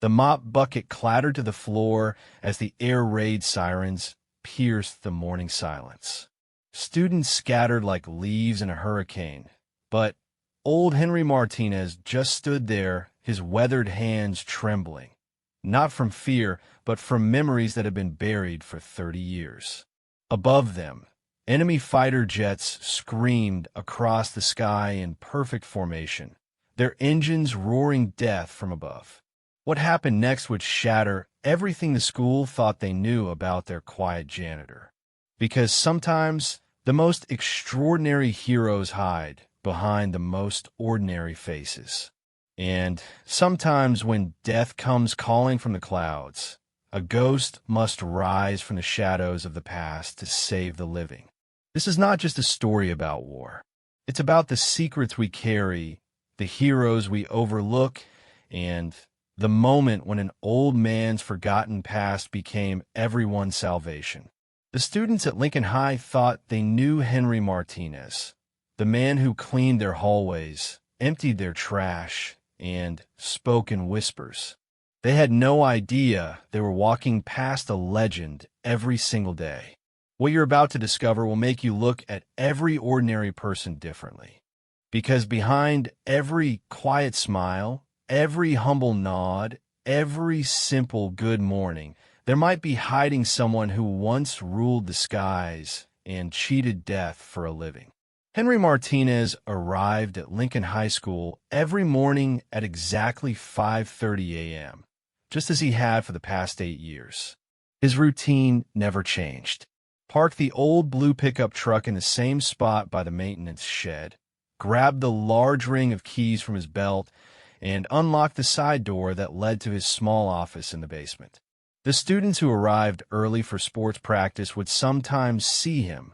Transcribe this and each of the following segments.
The mop bucket clattered to the floor as the air raid sirens pierced the morning silence. Students scattered like leaves in a hurricane, but old Henry Martinez just stood there, his weathered hands trembling, not from fear, but from memories that had been buried for 30 years. Above them, enemy fighter jets screamed across the sky in perfect formation, their engines roaring death from above. What happened next would shatter everything the school thought they knew about their quiet janitor. Because sometimes the most extraordinary heroes hide behind the most ordinary faces. And sometimes when death comes calling from the clouds, a ghost must rise from the shadows of the past to save the living. This is not just a story about war. It's about the secrets we carry, the heroes we overlook, and the moment when an old man's forgotten past became everyone's salvation. The students at Lincoln High thought they knew Henry Martinez, the man who cleaned their hallways, emptied their trash, and spoke in whispers. They had no idea they were walking past a legend every single day. What you're about to discover will make you look at every ordinary person differently. Because behind every quiet smile, every humble nod, every simple good morning, there might be hiding someone who once ruled the skies and cheated death for a living. Henry Martinez arrived at Lincoln High School every morning at exactly 5:30 a.m., just as he had for the past 8 years. His routine never changed. Park the old blue pickup truck in the same spot by the maintenance shed, grab the large ring of keys from his belt, and unlock the side door that led to his small office in the basement. The students who arrived early for sports practice would sometimes see him,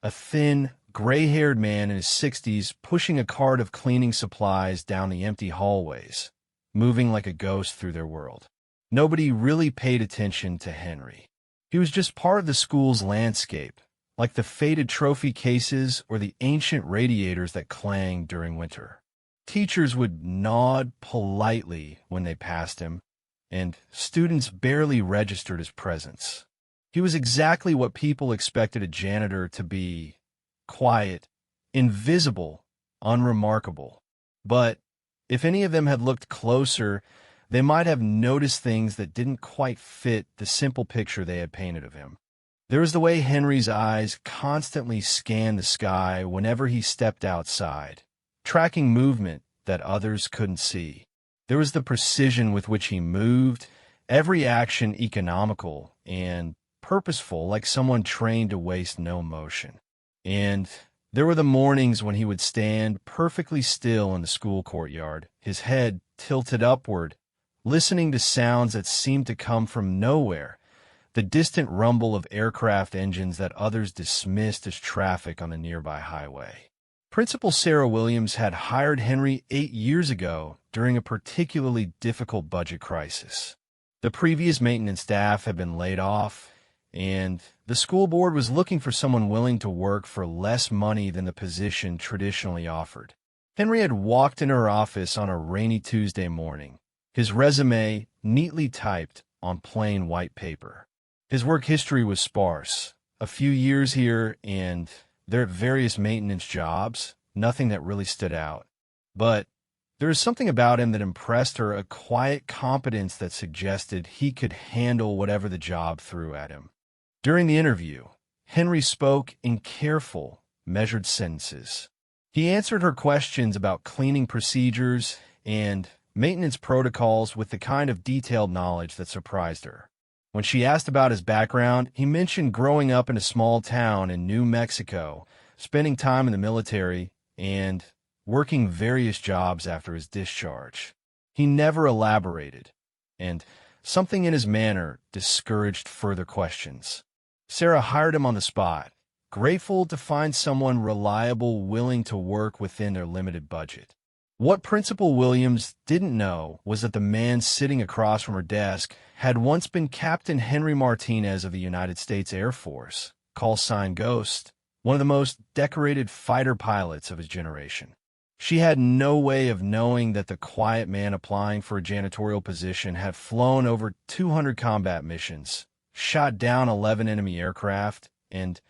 a thin, gray-haired man in his 60s pushing a cart of cleaning supplies down the empty hallways, moving like a ghost through their world. Nobody really paid attention to Henry. He was just part of the school's landscape, like the faded trophy cases or the ancient radiators that clanged during winter. Teachers would nod politely when they passed him, and students barely registered his presence. He was exactly what people expected a janitor to be: quiet, invisible, unremarkable. But if any of them had looked closer, they might have noticed things that didn't quite fit the simple picture they had painted of him. There was the way Henry's eyes constantly scanned the sky whenever he stepped outside, tracking movement that others couldn't see. There was the precision with which he moved, every action economical and purposeful, like someone trained to waste no motion. And there were the mornings when he would stand perfectly still in the school courtyard, his head tilted upward, listening to sounds that seemed to come from nowhere, the distant rumble of aircraft engines that others dismissed as traffic on the nearby highway. Principal Sarah Williams had hired Henry 8 years ago during a particularly difficult budget crisis. The previous maintenance staff had been laid off, and the school board was looking for someone willing to work for less money than the position traditionally offered. Henry had walked into her office on a rainy Tuesday morning, his resume neatly typed on plain white paper. His work history was sparse, a few years here and there at various maintenance jobs, nothing that really stood out. But there was something about him that impressed her, a quiet competence that suggested he could handle whatever the job threw at him. During the interview, Henry spoke in careful, measured sentences. He answered her questions about cleaning procedures and maintenance protocols with the kind of detailed knowledge that surprised her. When she asked about his background, he mentioned growing up in a small town in New Mexico, spending time in the military, and working various jobs after his discharge. He never elaborated, and something in his manner discouraged further questions. Sarah hired him on the spot, grateful to find someone reliable willing to work within their limited budget. What Principal Williams didn't know was that the man sitting across from her desk had once been Captain Henry Martinez of the United States Air Force, call sign Ghost, one of the most decorated fighter pilots of his generation. She had no way of knowing that the quiet man applying for a janitorial position had flown over 200 combat missions, shot down 11 enemy aircraft, and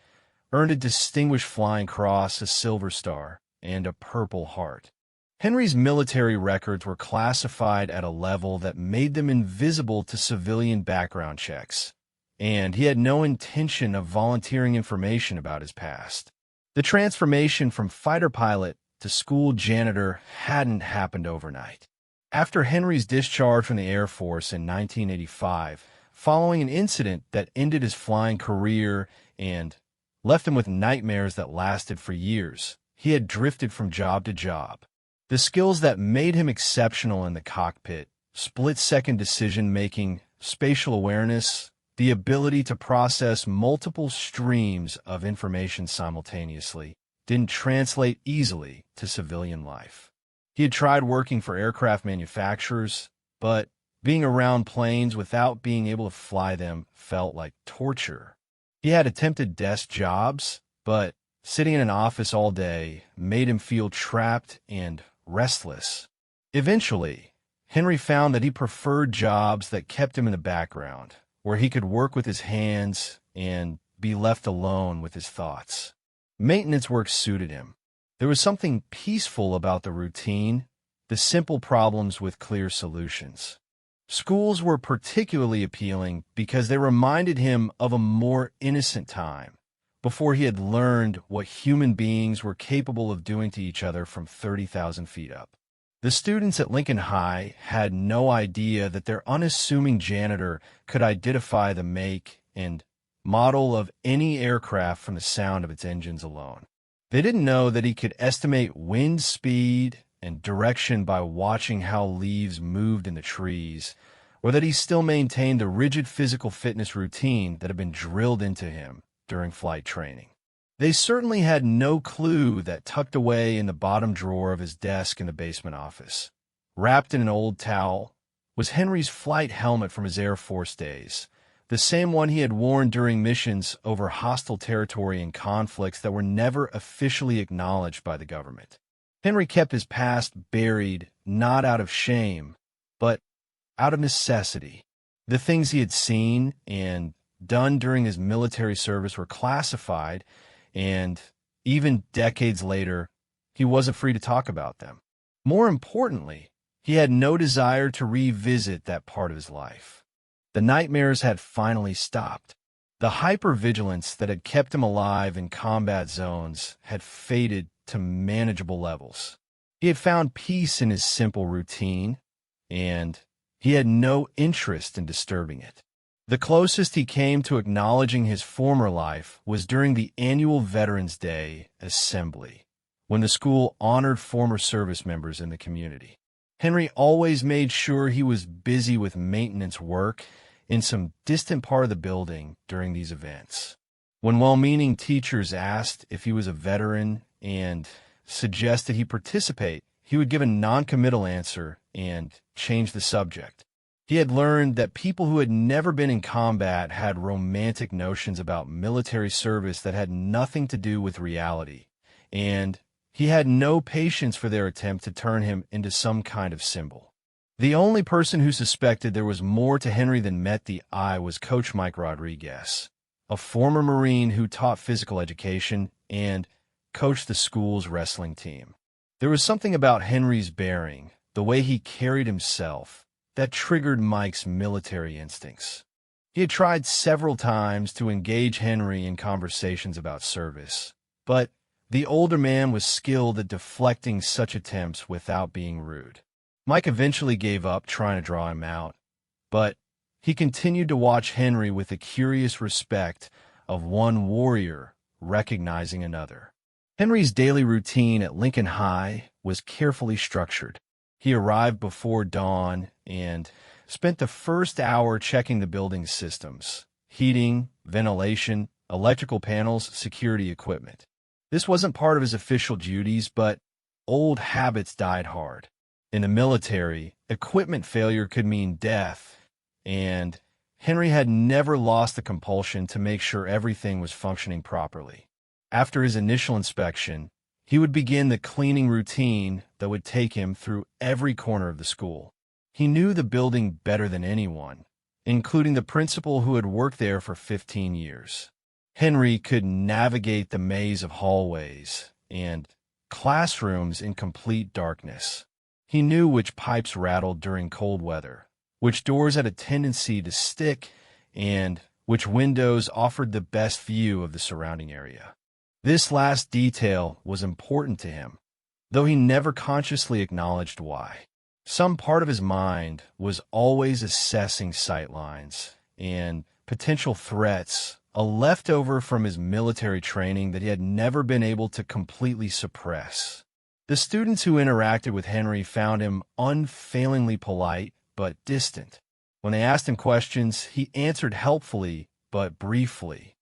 earned a Distinguished Flying Cross, a Silver Star, and a Purple Heart. Henry's military records were classified at a level that made them invisible to civilian background checks, and he had no intention of volunteering information about his past. The transformation from fighter pilot to school janitor hadn't happened overnight. After Henry's discharge from the Air Force in 1985, following an incident that ended his flying career and left him with nightmares that lasted for years, he had drifted from job to job. The skills that made him exceptional in the cockpit, split-second decision-making, spatial awareness, the ability to process multiple streams of information simultaneously, didn't translate easily to civilian life. He had tried working for aircraft manufacturers, but being around planes without being able to fly them felt like torture. He had attempted desk jobs, but sitting in an office all day made him feel trapped and restless. Eventually, Henry found that he preferred jobs that kept him in the background, where he could work with his hands and be left alone with his thoughts. Maintenance work suited him. There was something peaceful about the routine, the simple problems with clear solutions. Schools were particularly appealing because they reminded him of a more innocent time, before he had learned what human beings were capable of doing to each other from 30,000 feet up. The students at Lincoln High had no idea that their unassuming janitor could identify the make and model of any aircraft from the sound of its engines alone. They didn't know that he could estimate wind speed and direction by watching how leaves moved in the trees, or that he still maintained the rigid physical fitness routine that had been drilled into him during flight training. They certainly had no clue that tucked away in the bottom drawer of his desk in the basement office, wrapped in an old towel, was Henry's flight helmet from his Air Force days, the same one he had worn during missions over hostile territory and conflicts that were never officially acknowledged by the government. Henry kept his past buried, not out of shame, but out of necessity. The things he had seen and done during his military service were classified, and even decades later, he wasn't free to talk about them. More importantly, he had no desire to revisit that part of his life. The nightmares had finally stopped. The hypervigilance that had kept him alive in combat zones had faded to manageable levels. He had found peace in his simple routine, and he had no interest in disturbing it. The closest he came to acknowledging his former life was during the annual Veterans Day assembly, when the school honored former service members in the community. Henry always made sure he was busy with maintenance work in some distant part of the building during these events. When well-meaning teachers asked if he was a veteran and suggested he participate, he would give a non-committal answer and change the subject. He had learned that people who had never been in combat had romantic notions about military service that had nothing to do with reality, and he had no patience for their attempt to turn him into some kind of symbol. The only person who suspected there was more to Henry than met the eye was Coach Mike Rodriguez, a former Marine who taught physical education and coached the school's wrestling team. There was something about Henry's bearing, the way he carried himself, that triggered Mike's military instincts. He had tried several times to engage Henry in conversations about service, but the older man was skilled at deflecting such attempts without being rude. Mike eventually gave up trying to draw him out, but he continued to watch Henry with the curious respect of one warrior recognizing another. Henry's daily routine at Lincoln High was carefully structured. He arrived before dawn and spent the first hour checking the building's systems: heating, ventilation, electrical panels, security equipment. This wasn't part of his official duties, but old habits died hard. In the military, equipment failure could mean death, and Henry had never lost the compulsion to make sure everything was functioning properly. After his initial inspection, He would begin the cleaning routine that would take him through every corner of the school. He knew the building better than anyone, including the principal who had worked there for 15 years. Henry could navigate the maze of hallways and classrooms in complete darkness. He knew which pipes rattled during cold weather, which doors had a tendency to stick, and which windows offered the best view of the surrounding area. This last detail was important to him, though he never consciously acknowledged why. Some part of his mind was always assessing sightlines and potential threats, a leftover from his military training that he had never been able to completely suppress. The students who interacted with Henry found him unfailingly polite but distant. When they asked him questions, he answered helpfully but briefly.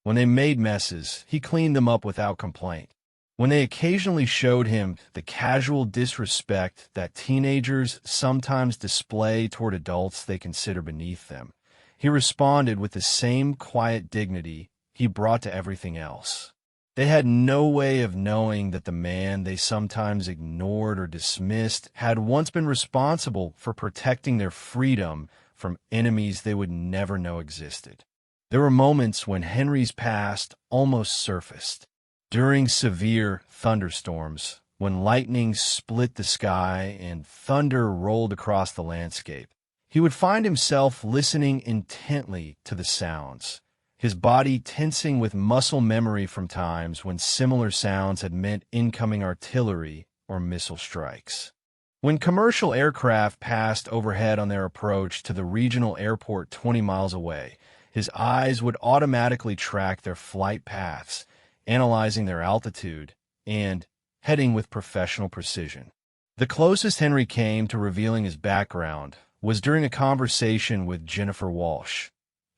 When they made messes, he cleaned them up without complaint. When they occasionally showed him the casual disrespect that teenagers sometimes display toward adults they consider beneath them, he responded with the same quiet dignity he brought to everything else. They had no way of knowing that the man they sometimes ignored or dismissed had once been responsible for protecting their freedom from enemies they would never know existed. There were moments when Henry's past almost surfaced. During severe thunderstorms, when lightning split the sky and thunder rolled across the landscape, he would find himself listening intently to the sounds, his body tensing with muscle memory from times when similar sounds had meant incoming artillery or missile strikes. When commercial aircraft passed overhead on their approach to the regional airport 20 miles away, his eyes would automatically track their flight paths, analyzing their altitude, and heading with professional precision. The closest Henry came to revealing his background was during a conversation with Jennifer Walsh,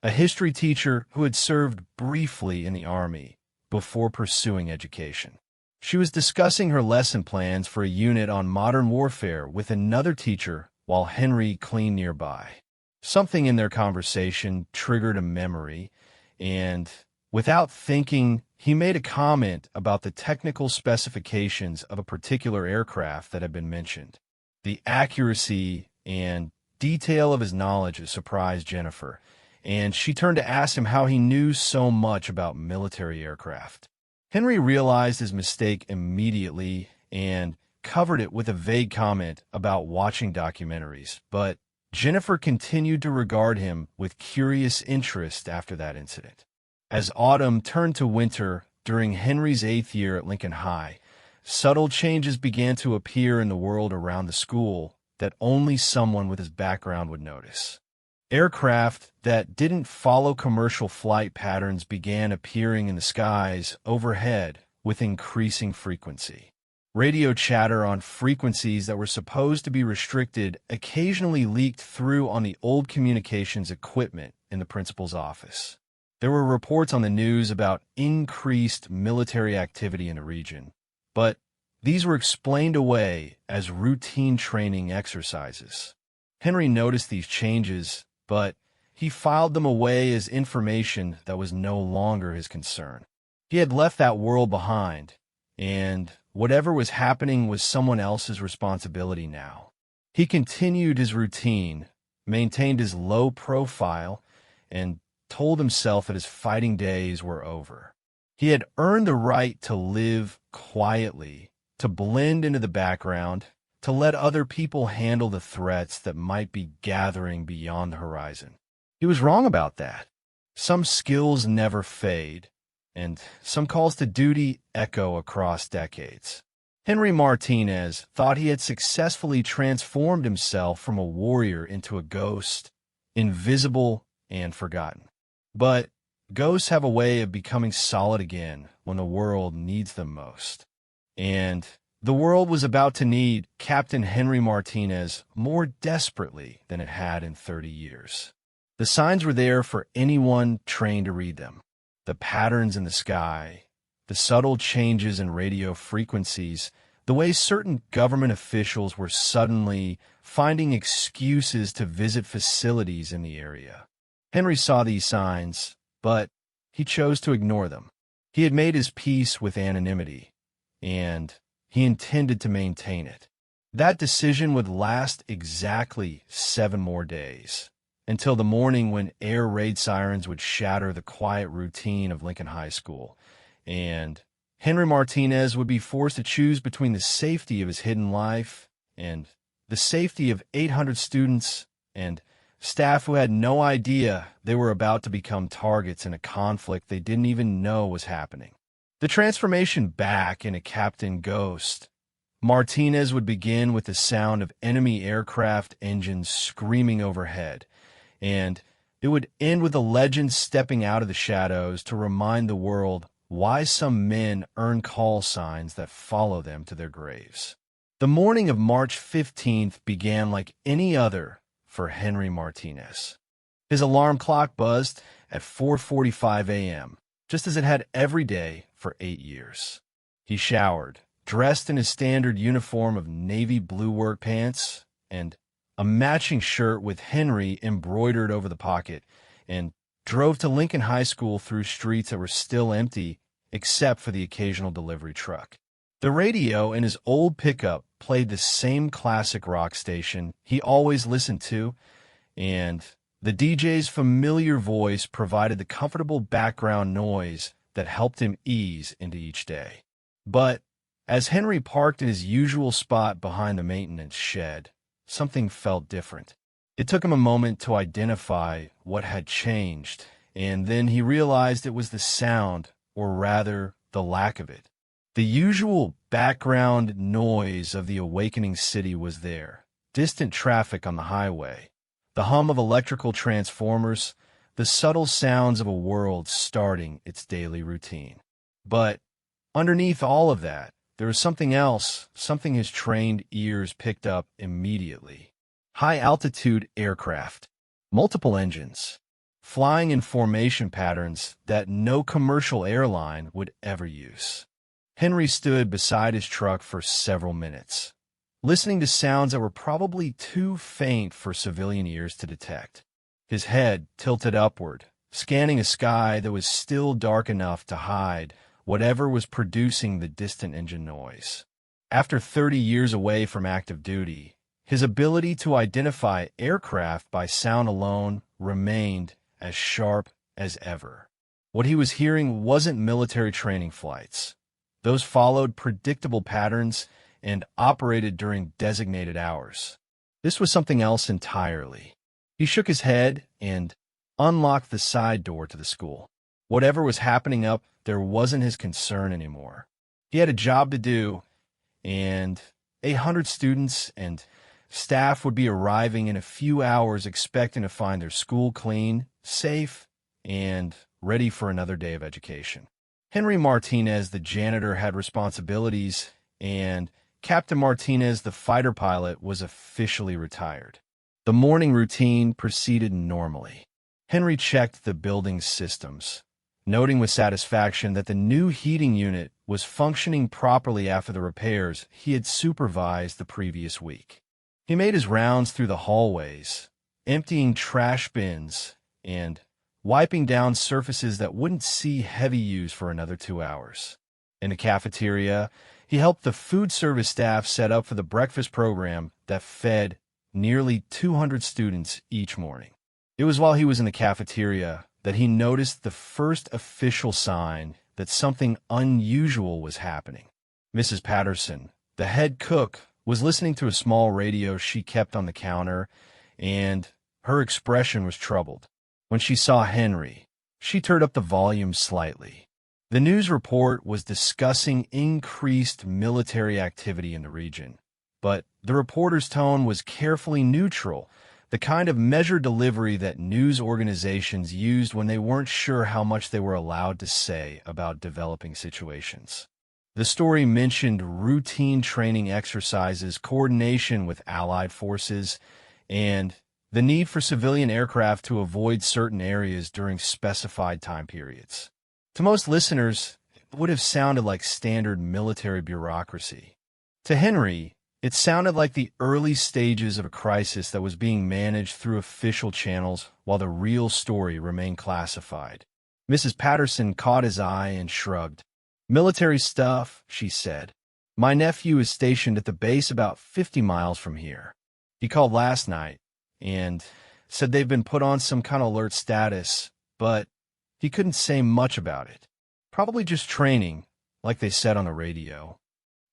a history teacher who had served briefly in the Army before pursuing education. She was discussing her lesson plans for a unit on modern warfare with another teacher while Henry cleaned nearby. Something in their conversation triggered a memory, and without thinking, he made a comment about the technical specifications of a particular aircraft that had been mentioned. The accuracy and detail of his knowledge surprised Jennifer, and she turned to ask him how he knew so much about military aircraft. Henry realized his mistake immediately and covered it with a vague comment about watching documentaries, but Jennifer continued to regard him with curious interest after that incident. As autumn turned to winter during Henry's 8th year at Lincoln High, subtle changes began to appear in the world around the school that only someone with his background would notice. Aircraft that didn't follow commercial flight patterns began appearing in the skies overhead with increasing frequency. Radio chatter on frequencies that were supposed to be restricted occasionally leaked through on the old communications equipment in the principal's office. There were reports on the news about increased military activity in the region, but these were explained away as routine training exercises. Henry noticed these changes, but he filed them away as information that was no longer his concern. He had left that world behind, and whatever was happening was someone else's responsibility now. He continued his routine, maintained his low profile, and told himself that his fighting days were over. He had earned the right to live quietly, to blend into the background, to let other people handle the threats that might be gathering beyond the horizon. He was wrong about that. Some skills never fade, and some calls to duty echo across decades. Henry Martinez thought he had successfully transformed himself from a warrior into a ghost, invisible and forgotten. But ghosts have a way of becoming solid again when the world needs them most. And the world was about to need Captain Henry Martinez more desperately than it had in 30 years. The signs were there for anyone trained to read them. The patterns in the sky, the subtle changes in radio frequencies, the way certain government officials were suddenly finding excuses to visit facilities in the area. Henry saw these signs, but he chose to ignore them. He had made his peace with anonymity, and he intended to maintain it. That decision would last exactly 7 more days, until the morning when air raid sirens would shatter the quiet routine of Lincoln High School, and Henry Martinez would be forced to choose between the safety of his hidden life and the safety of 800 students and staff who had no idea they were about to become targets in a conflict they didn't even know was happening. The transformation back into Captain Ghost, Martinez would begin with the sound of enemy aircraft engines screaming overhead, and it would end with a legend stepping out of the shadows to remind the world why some men earn call signs that follow them to their graves. The morning of March 15th began like any other for Henry Martinez. His alarm clock buzzed at 4:45 a.m., just as it had every day for 8 years. He showered, dressed in his standard uniform of navy blue work pants and a matching shirt with Henry embroidered over the pocket, and drove to Lincoln High School through streets that were still empty except for the occasional delivery truck. The radio in his old pickup played the same classic rock station he always listened to, and the DJ's familiar voice provided the comfortable background noise that helped him ease into each day. But as Henry parked in his usual spot behind the maintenance shed, something felt different. It took him a moment to identify what had changed, and then he realized it was the sound, or rather, the lack of it. The usual background noise of the awakening city was there. Distant traffic on the highway, the hum of electrical transformers, the subtle sounds of a world starting its daily routine. But underneath all of that, there was something else, something his trained ears picked up immediately. High-altitude aircraft, multiple engines, flying in formation patterns that no commercial airline would ever use. Henry stood beside his truck for several minutes, listening to sounds that were probably too faint for civilian ears to detect. His head tilted upward, scanning a sky that was still dark enough to hide whatever was producing the distant engine noise. After 30 years away from active duty, his ability to identify aircraft by sound alone remained as sharp as ever. What he was hearing wasn't military training flights. Those followed predictable patterns and operated during designated hours. This was something else entirely. He shook his head and unlocked the side door to the school. Whatever was happening up there wasn't his concern anymore. He had a job to do, and 800 students and staff would be arriving in a few hours expecting to find their school clean, safe, and ready for another day of education. Henry Martinez, the janitor, had responsibilities, and Captain Martinez, the fighter pilot, was officially retired. The morning routine proceeded normally. Henry checked the building's systems, noting with satisfaction that the new heating unit was functioning properly after the repairs he had supervised the previous week. He made his rounds through the hallways, emptying trash bins and wiping down surfaces that wouldn't see heavy use for another 2 hours. In the cafeteria, he helped the food service staff set up for the breakfast program that fed nearly 200 students each morning. It was while he was in the cafeteria that he noticed the first official sign that something unusual was happening. Mrs. Patterson, the head cook, was listening to a small radio she kept on the counter, and her expression was troubled. When she saw Henry, she turned up the volume slightly. The news report was discussing increased military activity in the region, but the reporter's tone was carefully neutral, the kind of measured delivery that news organizations used when they weren't sure how much they were allowed to say about developing situations. The story mentioned routine training exercises, coordination with allied forces, and the need for civilian aircraft to avoid certain areas during specified time periods. To most listeners, it would have sounded like standard military bureaucracy. To Henry, it sounded like the early stages of a crisis that was being managed through official channels while the real story remained classified. Mrs. Patterson caught his eye and shrugged. "Military stuff," she said. My nephew is stationed at the base about 50 miles from here. He called last night and said they've been put on some kind of alert status, but he couldn't say much about it. Probably just training, like they said on the radio.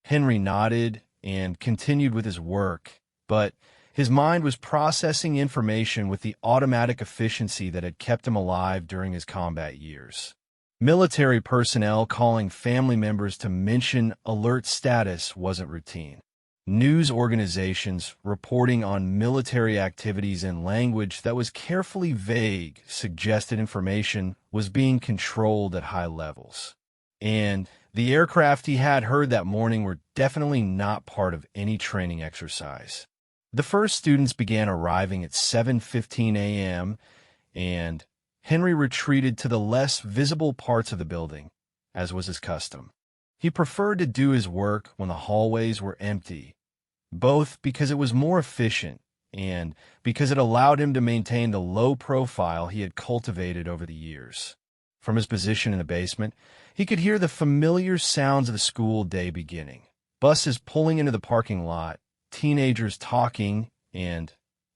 Henry nodded and continued with his work, but his mind was processing information with the automatic efficiency that had kept him alive during his combat years. Military personnel calling family members to mention alert status wasn't routine. News organizations reporting on military activities in language that was carefully vague suggested information was being controlled at high levels. And the aircraft he had heard that morning were definitely not part of any training exercise. The first students began arriving at 7:15 a.m., and Henry retreated to the less visible parts of the building, as was his custom. He preferred to do his work when the hallways were empty, both because it was more efficient and because it allowed him to maintain the low profile he had cultivated over the years. From his position in the basement, he could hear the familiar sounds of the school day beginning. Buses pulling into the parking lot, teenagers talking and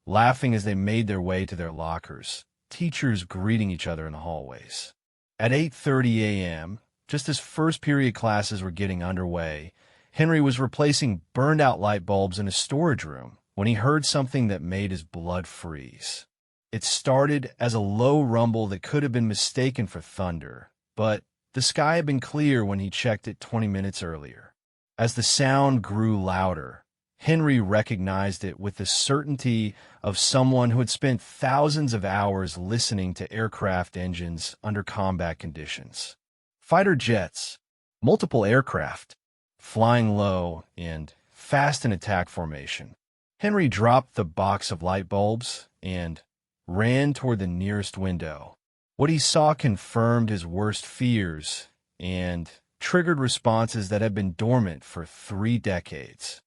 laughing as they made their way to their lockers, teachers greeting each other in the hallways. At 8:30 a.m., just as first period classes were getting underway, Henry was replacing burned-out light bulbs in his storage room when he heard something that made his blood freeze. It started as a low rumble that could have been mistaken for thunder, but the sky had been clear when he checked it 20 minutes earlier. As the sound grew louder, Henry recognized it with the certainty of someone who had spent thousands of hours listening to aircraft engines under combat conditions. Fighter jets, multiple aircraft, flying low and fast in attack formation. Henry dropped the box of light bulbs and ran toward the nearest window. What he saw confirmed his worst fears and triggered responses that had been dormant for 3 decades.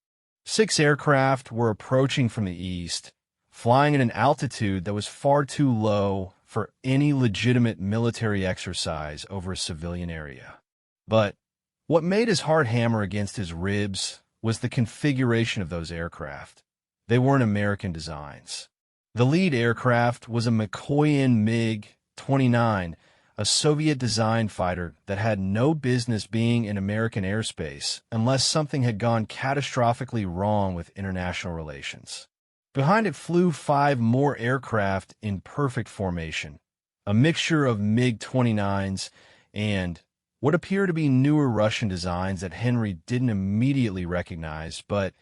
6 aircraft were approaching from the east, flying at an altitude that was far too low for any legitimate military exercise over a civilian area. But what made his heart hammer against his ribs was the configuration of those aircraft. They weren't American designs. The lead aircraft was a Mikoyan MiG-29, a Soviet-designed fighter that had no business being in American airspace unless something had gone catastrophically wrong with international relations. Behind it flew 5 more aircraft in perfect formation, a mixture of MiG-29s and what appear to be newer Russian designs that Henry didn't immediately recognize, but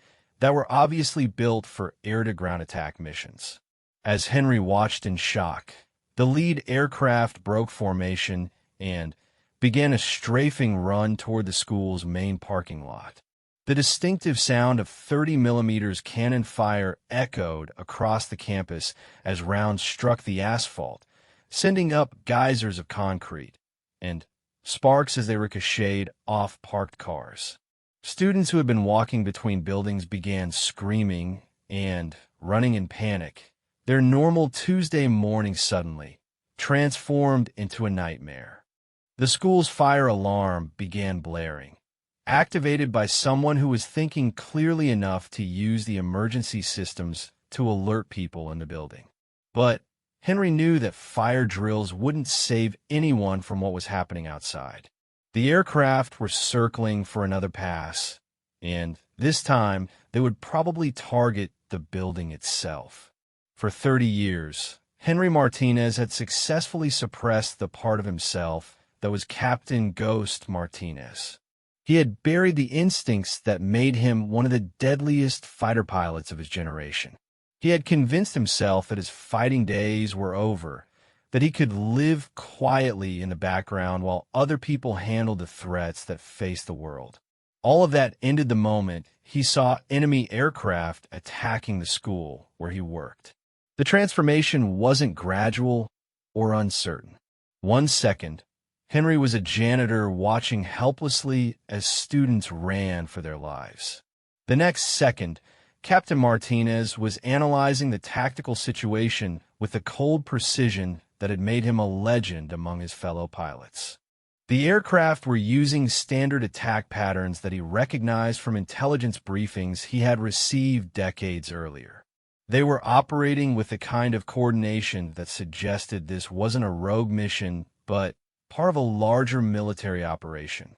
that were obviously built for air-to-ground attack missions. As Henry watched in shock, the lead aircraft broke formation and began a strafing run toward the school's main parking lot. The distinctive sound of 30mm cannon fire echoed across the campus as rounds struck the asphalt, sending up geysers of concrete and sparks as they ricocheted off parked cars. Students who had been walking between buildings began screaming and running in panic. Their normal Tuesday morning suddenly transformed into a nightmare. The school's fire alarm began blaring, activated by someone who was thinking clearly enough to use the emergency systems to alert people in the building. But Henry knew that fire drills wouldn't save anyone from what was happening outside. The aircraft were circling for another pass, and this time they would probably target the building itself. For 30 years, Henry Martinez had successfully suppressed the part of himself that was Captain Ghost Martinez. He had buried the instincts that made him one of the deadliest fighter pilots of his generation. He had convinced himself that his fighting days were over, that he could live quietly in the background while other people handled the threats that faced the world. All of that ended the moment he saw enemy aircraft attacking the school where he worked. The transformation wasn't gradual or uncertain. 1 second, Henry was a janitor watching helplessly as students ran for their lives. The next second, Captain Martinez was analyzing the tactical situation with the cold precision that had made him a legend among his fellow pilots. The aircraft were using standard attack patterns that he recognized from intelligence briefings he had received decades earlier. They were operating with the kind of coordination that suggested this wasn't a rogue mission, but part of a larger military operation.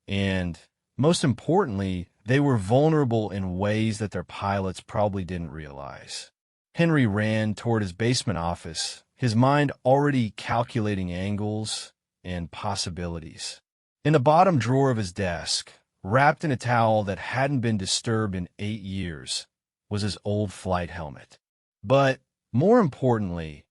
And most importantly, they were vulnerable in ways that their pilots probably didn't realize. Henry ran toward his basement office, his mind already calculating angles and possibilities. In the bottom drawer of his desk, wrapped in a towel that hadn't been disturbed in 8 years, was his old flight helmet. But more importantly,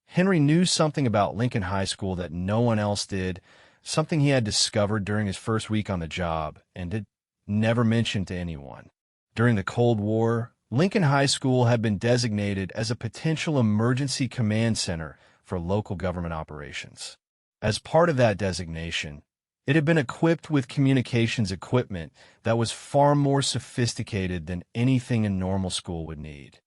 Henry knew something about Lincoln High School that no one else did, something he had discovered during his first week on the job and had never mentioned to anyone. During the Cold War, Lincoln High School had been designated as a potential emergency command center for local government operations. As part of that designation, it had been equipped with communications equipment that was far more sophisticated than anything a normal school would need.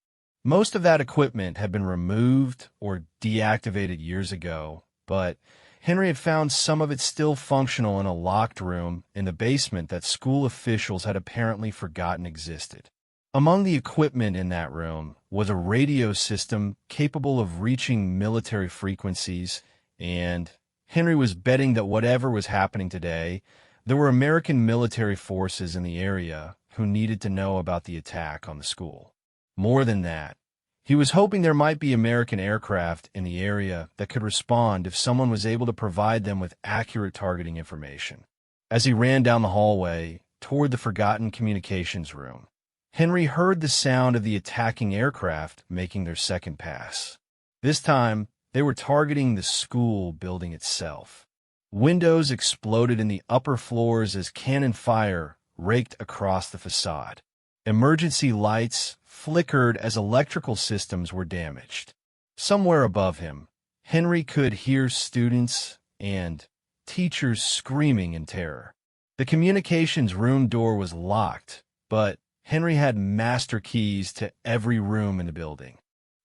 Most of that equipment had been removed or deactivated years ago, but Henry had found some of it still functional in a locked room in the basement that school officials had apparently forgotten existed. Among the equipment in that room was a radio system capable of reaching military frequencies, and Henry was betting that whatever was happening today, there were American military forces in the area who needed to know about the attack on the school. More than that, he was hoping there might be American aircraft in the area that could respond if someone was able to provide them with accurate targeting information. As he ran down the hallway toward the forgotten communications room, Henry heard the sound of the attacking aircraft making their second pass. This time, they were targeting the school building itself. Windows exploded in the upper floors as cannon fire raked across the facade. Emergency lights flickered as electrical systems were damaged. Somewhere above him, Henry could hear students and teachers screaming in terror. The communications room door was locked, but Henry had master keys to every room in the building.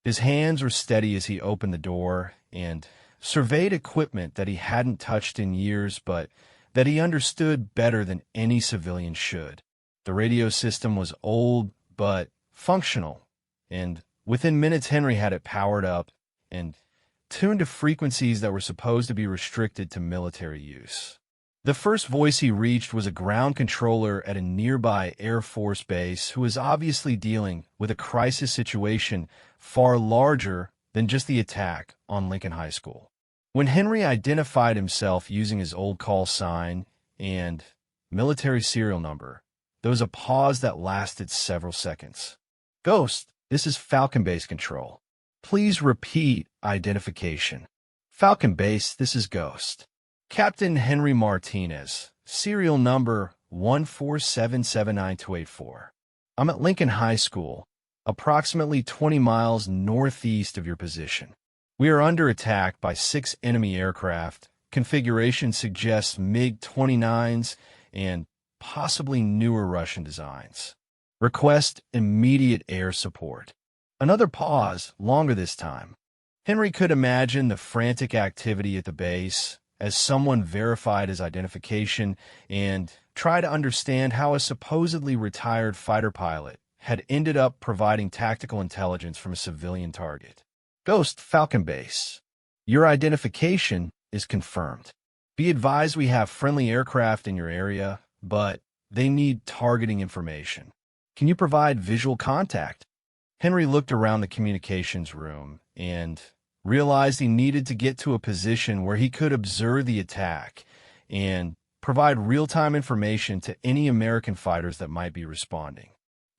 His hands were steady as he opened the door and surveyed equipment that he hadn't touched in years, but that he understood better than any civilian should. The radio system was old, but functional, and within minutes Henry had it powered up and tuned to frequencies that were supposed to be restricted to military use. The first voice he reached was a ground controller at a nearby Air Force base who was obviously dealing with a crisis situation far larger than just the attack on Lincoln High School. When Henry identified himself using his old call sign and military serial number, there was a pause that lasted several seconds. "Ghost, this is Falcon Base Control. Please repeat identification." "Falcon Base, this is Ghost. Captain Henry Martinez, serial number 1477984. I'm at Lincoln High School, approximately 20 miles northeast of your position. We are under attack by 6 enemy aircraft. Configuration suggests MiG-29s and possibly newer Russian designs. Request immediate air support." Another pause, longer this time. Henry could imagine the frantic activity at the base as someone verified his identification and tried to understand how a supposedly retired fighter pilot had ended up providing tactical intelligence from a civilian target. "Ghost, Falcon Base. Your identification is confirmed. Be advised we have friendly aircraft in your area, but they need targeting information. Can you provide visual contact?" Henry looked around the communications room and realized he needed to get to a position where he could observe the attack and provide real-time information to any American fighters that might be responding.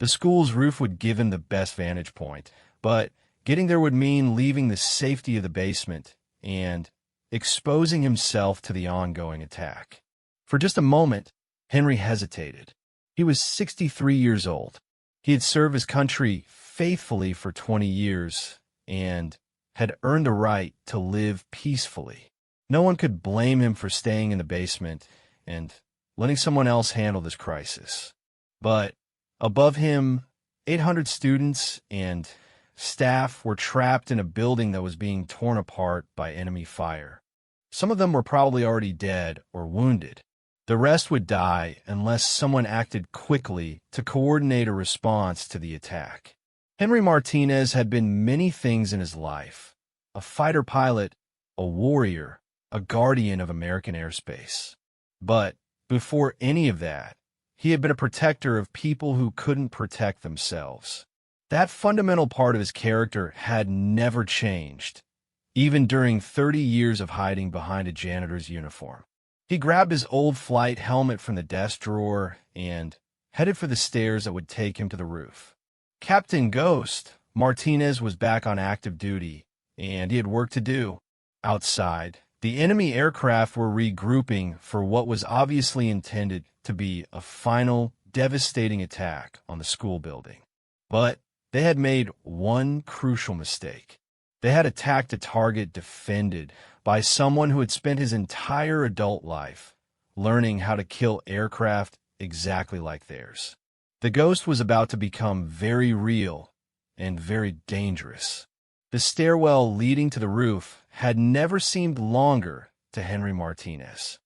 The school's roof would give him the best vantage point, but getting there would mean leaving the safety of the basement and exposing himself to the ongoing attack. For just a moment, Henry hesitated. He was 63 years old. He had served his country faithfully for 20 years and had earned the right to live peacefully. No one could blame him for staying in the basement and letting someone else handle this crisis. But above him, 800 students and staff were trapped in a building that was being torn apart by enemy fire. Some of them were probably already dead or wounded. The rest would die unless someone acted quickly to coordinate a response to the attack. Henry Martinez had been many things in his life: a fighter pilot, a warrior, a guardian of American airspace. But before any of that, he had been a protector of people who couldn't protect themselves. That fundamental part of his character had never changed, even during 30 years of hiding behind a janitor's uniform. He grabbed his old flight helmet from the desk drawer and headed for the stairs that would take him to the roof. Captain Ghost Martinez was back on active duty, and he had work to do. Outside, the enemy aircraft were regrouping for what was obviously intended to be a final, devastating attack on the school building. But they had made one crucial mistake. They had attacked a target defended by someone who had spent his entire adult life learning how to kill aircraft exactly like theirs. The Ghost was about to become very real and very dangerous. The stairwell leading to the roof had never seemed longer to Henry Martinez.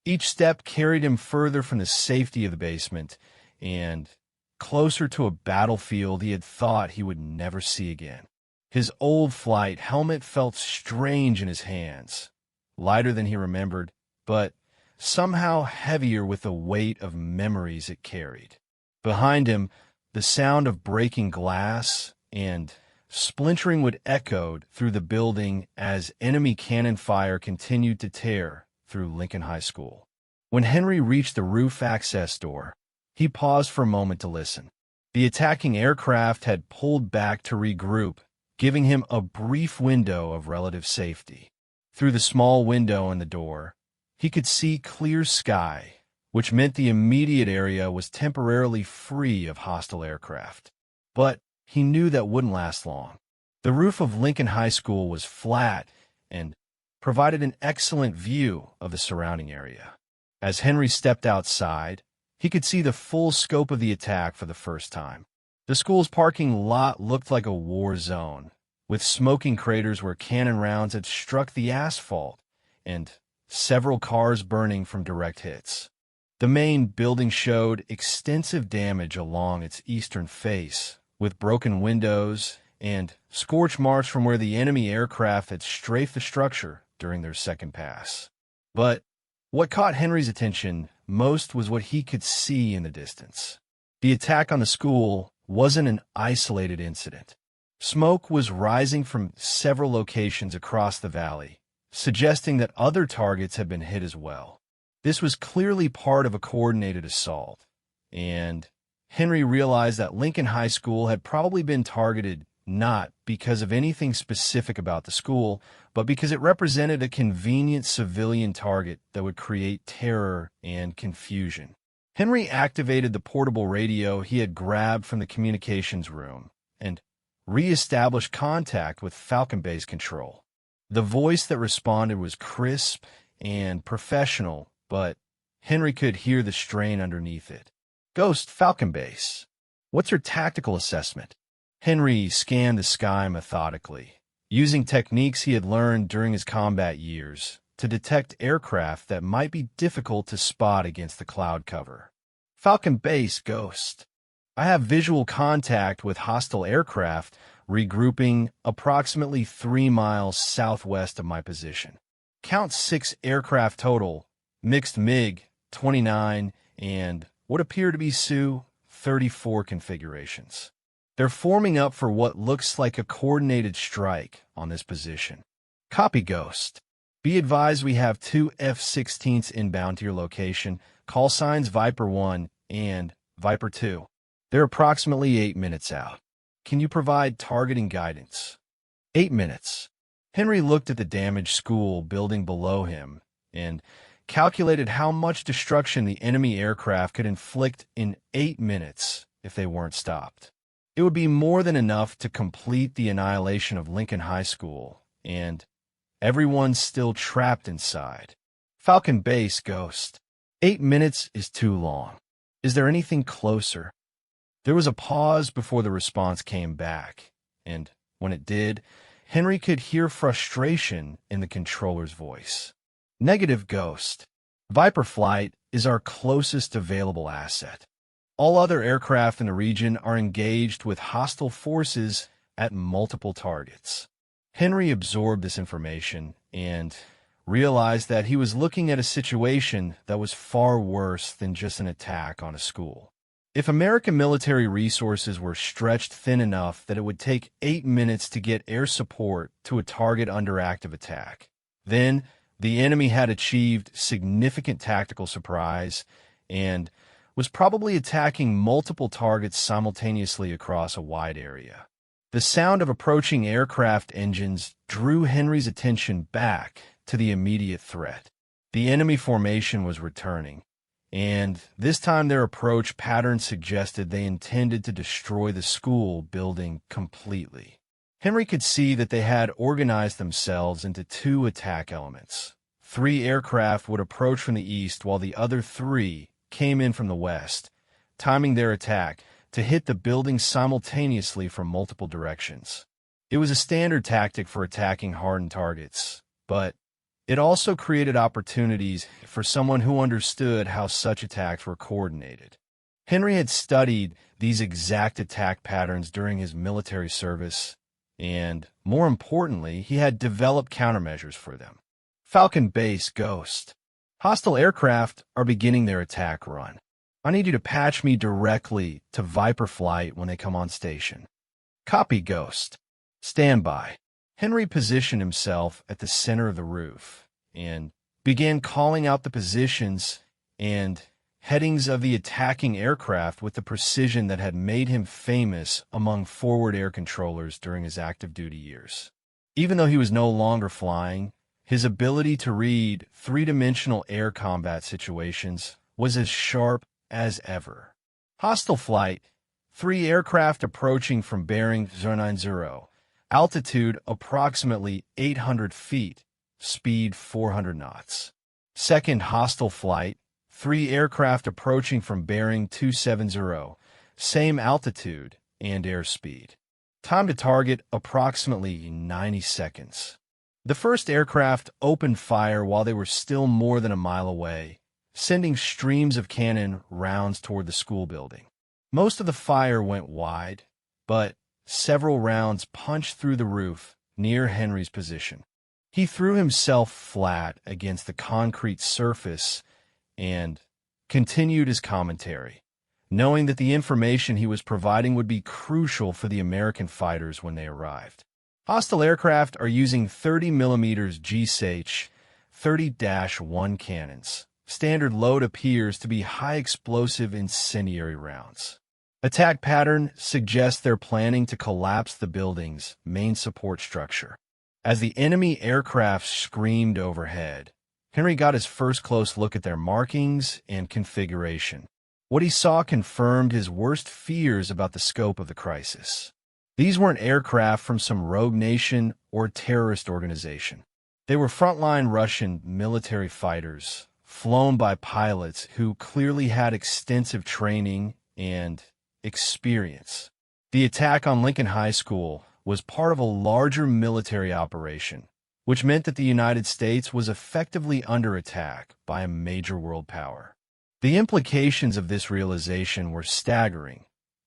Each step carried him further from the safety of the basement and closer to a battlefield he had thought he would never see again. His old flight helmet felt strange in his hands, lighter than he remembered, but somehow heavier with the weight of memories it carried. Behind him, the sound of breaking glass and splintering wood echoed through the building as enemy cannon fire continued to tear through Lincoln High School. When Henry reached the roof access door, he paused for a moment to listen. The attacking aircraft had pulled back to regroup, giving him a brief window of relative safety. Through the small window in the door, he could see clear sky, which meant the immediate area was temporarily free of hostile aircraft. But he knew that wouldn't last long. The roof of Lincoln High School was flat and provided an excellent view of the surrounding area. As Henry stepped outside, he could see the full scope of the attack for the first time. The school's parking lot looked like a war zone, with smoking craters where cannon rounds had struck the asphalt and several cars burning from direct hits. The main building showed extensive damage along its eastern face, with broken windows and scorch marks from where the enemy aircraft had strafed the structure during their second pass. But what caught Henry's attention most was what he could see in the distance. The attack on the school wasn't an isolated incident. Smoke was rising from several locations across the valley, suggesting that other targets had been hit as well. This was clearly part of a coordinated assault, and Henry realized that Lincoln High School had probably been targeted not because of anything specific about the school, but because it represented a convenient civilian target that would create terror and confusion. Henry activated the portable radio he had grabbed from the communications room and re-established contact with Falcon Base Control. The voice that responded was crisp and professional, but Henry could hear the strain underneath it. "Ghost, Falcon Base. What's your tactical assessment?" Henry scanned the sky methodically, using techniques he had learned during his combat years to detect aircraft that might be difficult to spot against the cloud cover. "Falcon Base, Ghost. I have visual contact with hostile aircraft regrouping approximately 3 miles southwest of my position. Count 6 aircraft total, mixed MiG-29 and what appear to be Su-34 configurations. They're forming up for what looks like a coordinated strike on this position." "Copy, Ghost. Be advised we have 2 F-16s inbound to your location, call signs Viper 1 and Viper 2. They're approximately 8 minutes out. Can you provide targeting guidance?" 8 minutes. Henry looked at the damaged school building below him and calculated how much destruction the enemy aircraft could inflict in 8 minutes if they weren't stopped. It would be more than enough to complete the annihilation of Lincoln High School, and everyone's still trapped inside. "Falcon Base, Ghost. 8 minutes is too long. Is there anything closer?" There was a pause before the response came back, and when it did, Henry could hear frustration in the controller's voice. Negative Ghost. Viper flight is our closest available asset. All other aircraft in the region are engaged with hostile forces at multiple targets. Henry absorbed this information and realized that he was looking at a situation that was far worse than just an attack on a school. If American military resources were stretched thin enough that it would take 8 minutes to get air support to a target under active attack, then the enemy had achieved significant tactical surprise and was probably attacking multiple targets simultaneously across a wide area. The sound of approaching aircraft engines drew Henry's attention back to the immediate threat. The enemy formation was returning, and this time their approach pattern suggested they intended to destroy the school building completely. Henry could see that they had organized themselves into 2 attack elements. 3 aircraft would approach from the east while the other 3 came in from the west, timing their attack to hit the building simultaneously from multiple directions. It was a standard tactic for attacking hardened targets, but it also created opportunities for someone who understood how such attacks were coordinated. Henry had studied these exact attack patterns during his military service, and, more importantly, he had developed countermeasures for them. Falcon Base Ghost. Hostile aircraft are beginning their attack run. I need you to patch me directly to Viper flight when they come on station. Copy, Ghost. Stand by. Henry positioned himself at the center of the roof and began calling out the positions and headings of the attacking aircraft with the precision that had made him famous among forward air controllers during his active duty years. Even though he was no longer flying, his ability to read 3-dimensional air combat situations was as sharp as ever. Hostile flight, 3 aircraft approaching from bearing 090, altitude approximately 800 feet, speed 400 knots. Second hostile flight, 3 aircraft approaching from bearing 270, same altitude and airspeed. Time to target approximately 90 seconds. The first aircraft opened fire while they were still more than a mile away, sending streams of cannon rounds toward the school building. Most of the fire went wide, but several rounds punched through the roof near Henry's position. He threw himself flat against the concrete surface and continued his commentary, knowing that the information he was providing would be crucial for the American fighters when they arrived. Hostile aircraft are using 30mm GSH 30-1 cannons. Standard load appears to be high-explosive incendiary rounds. Attack pattern suggests they're planning to collapse the building's main support structure. As the enemy aircraft screamed overhead, Henry got his first close look at their markings and configuration. What he saw confirmed his worst fears about the scope of the crisis. These weren't aircraft from some rogue nation or terrorist organization. They were frontline Russian military fighters, flown by pilots who clearly had extensive training and experience. The attack on Lincoln High School was part of a larger military operation, which meant that the United States was effectively under attack by a major world power. The implications of this realization were staggering,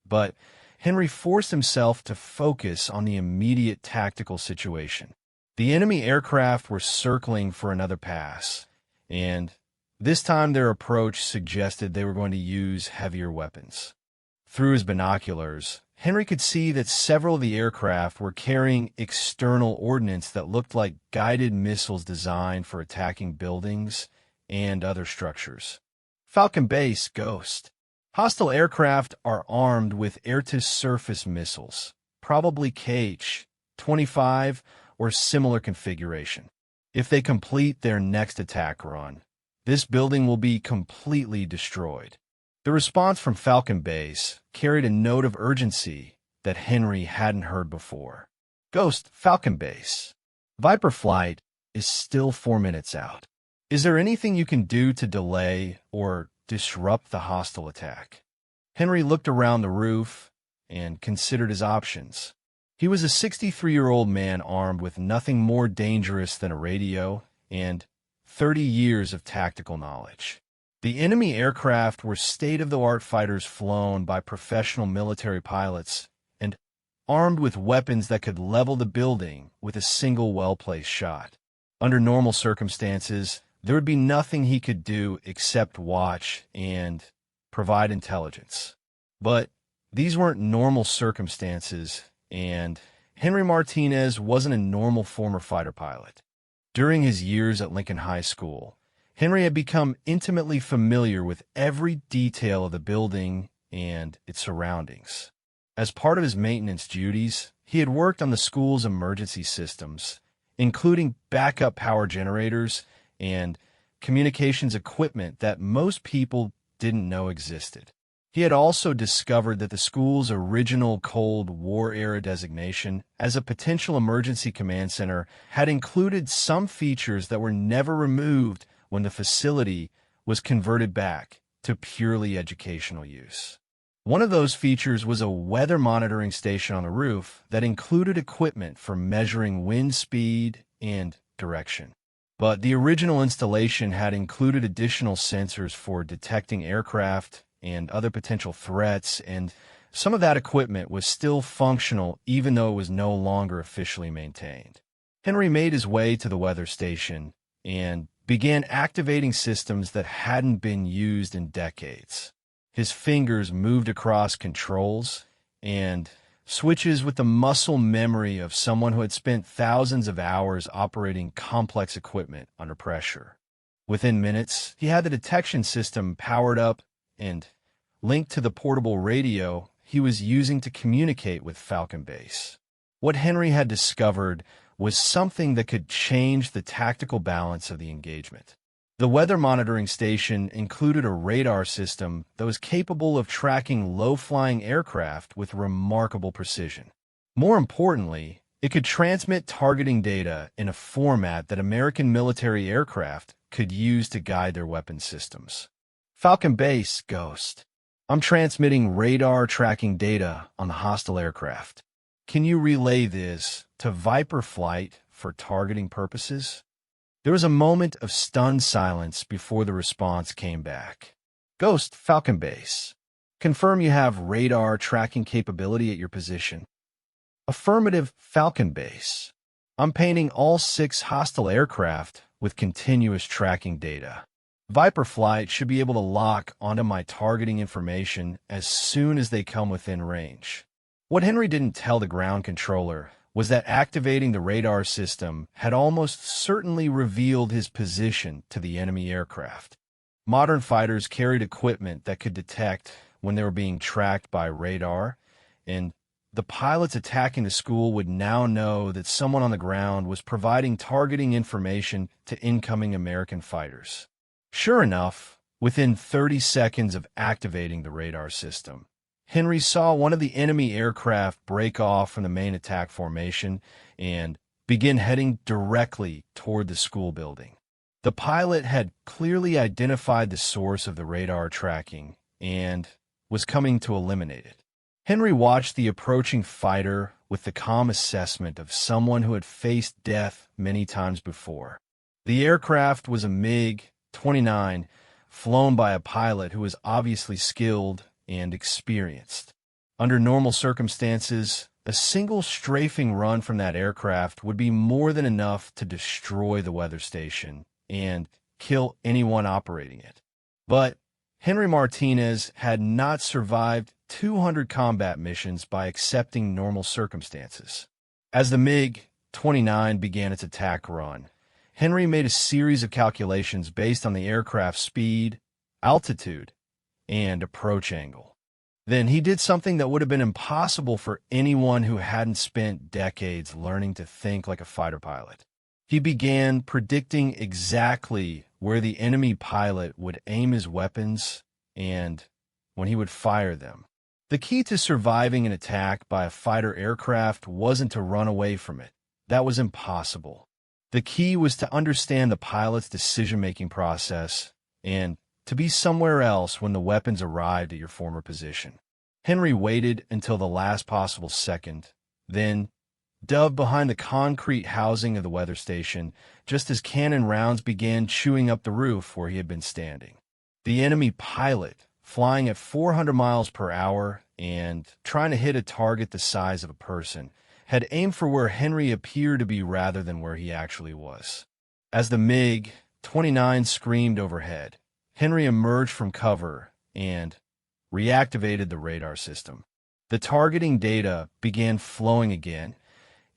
but Henry forced himself to focus on the immediate tactical situation. The enemy aircraft were circling for another pass, and this time their approach suggested they were going to use heavier weapons. Through his binoculars, Henry could see that several of the aircraft were carrying external ordnance that looked like guided missiles designed for attacking buildings and other structures. Falcon Base Ghost. Hostile aircraft are armed with air-to-surface missiles, probably KH-25 or similar configuration. If they complete their next attack run, this building will be completely destroyed. The response from Falcon Base carried a note of urgency that Henry hadn't heard before. Ghost, Falcon Base. Viper flight is still 4 minutes out. Is there anything you can do to delay or disrupt the hostile attack? Henry looked around the roof and considered his options. He was a 63-year-old man armed with nothing more dangerous than a radio and 30 years of tactical knowledge. The enemy aircraft were state-of-the-art fighters flown by professional military pilots and armed with weapons that could level the building with a single well-placed shot. Under normal circumstances, there would be nothing he could do except watch and provide intelligence. But these weren't normal circumstances, and Henry Martinez wasn't a normal former fighter pilot. During his years at Lincoln High School, Henry had become intimately familiar with every detail of the building and its surroundings. As part of his maintenance duties, he had worked on the school's emergency systems, including backup power generators and communications equipment that most people didn't know existed. He had also discovered that the school's original Cold War-era designation as a potential emergency command center had included some features that were never removed when the facility was converted back to purely educational use. One of those features was a weather monitoring station on the roof that included equipment for measuring wind speed and direction. But the original installation had included additional sensors for detecting aircraft and other potential threats, and some of that equipment was still functional even though it was no longer officially maintained. Henry made his way to the weather station and began activating systems that hadn't been used in decades. His fingers moved across controls and switches with the muscle memory of someone who had spent thousands of hours operating complex equipment under pressure. Within minutes, he had the detection system powered up and linked to the portable radio he was using to communicate with Falcon Base. What Henry had discovered was something that could change the tactical balance of the engagement. The weather monitoring station included a radar system that was capable of tracking low-flying aircraft with remarkable precision. More importantly, it could transmit targeting data in a format that American military aircraft could use to guide their weapon systems. Falcon Base, Ghost. I'm transmitting radar tracking data on the hostile aircraft. Can you relay this to Viper Flight for targeting purposes? There was a moment of stunned silence before the response came back. Ghost, Falcon Base. Confirm you have radar tracking capability at your position. Affirmative, Falcon Base. I'm painting all 6 hostile aircraft with continuous tracking data. Viper Flight should be able to lock onto my targeting information as soon as they come within range. What Henry didn't tell the ground controller was that activating the radar system had almost certainly revealed his position to the enemy aircraft. Modern fighters carried equipment that could detect when they were being tracked by radar, and the pilots attacking the school would now know that someone on the ground was providing targeting information to incoming American fighters. Sure enough, within 30 seconds of activating the radar system, Henry saw one of the enemy aircraft break off from the main attack formation and begin heading directly toward the school building. The pilot had clearly identified the source of the radar tracking and was coming to eliminate it. Henry watched the approaching fighter with the calm assessment of someone who had faced death many times before. The aircraft was a MiG-29, flown by a pilot who was obviously skilled and experienced. Under normal circumstances, a single strafing run from that aircraft would be more than enough to destroy the weather station and kill anyone operating it. But Henry Martinez had not survived 200 combat missions by accepting normal circumstances. As the MiG-29 began its attack run, Henry made a series of calculations based on the aircraft's speed, altitude, and approach angle. Then he did something that would have been impossible for anyone who hadn't spent decades learning to think like a fighter pilot. He began predicting exactly where the enemy pilot would aim his weapons and when he would fire them. The key to surviving an attack by a fighter aircraft wasn't to run away from it. That was impossible. The key was to understand the pilot's decision-making process and to be somewhere else when the weapons arrived at your former position. Henry waited until the last possible second. Then dove behind the concrete housing of the weather station just as cannon rounds began chewing up the roof where he had been standing. The enemy pilot, flying at 400 miles per hour and trying to hit a target the size of a person, had aimed for where Henry appeared to be rather than where he actually was. As the MiG-29 screamed overhead, Henry emerged from cover and reactivated the radar system. The targeting data began flowing again,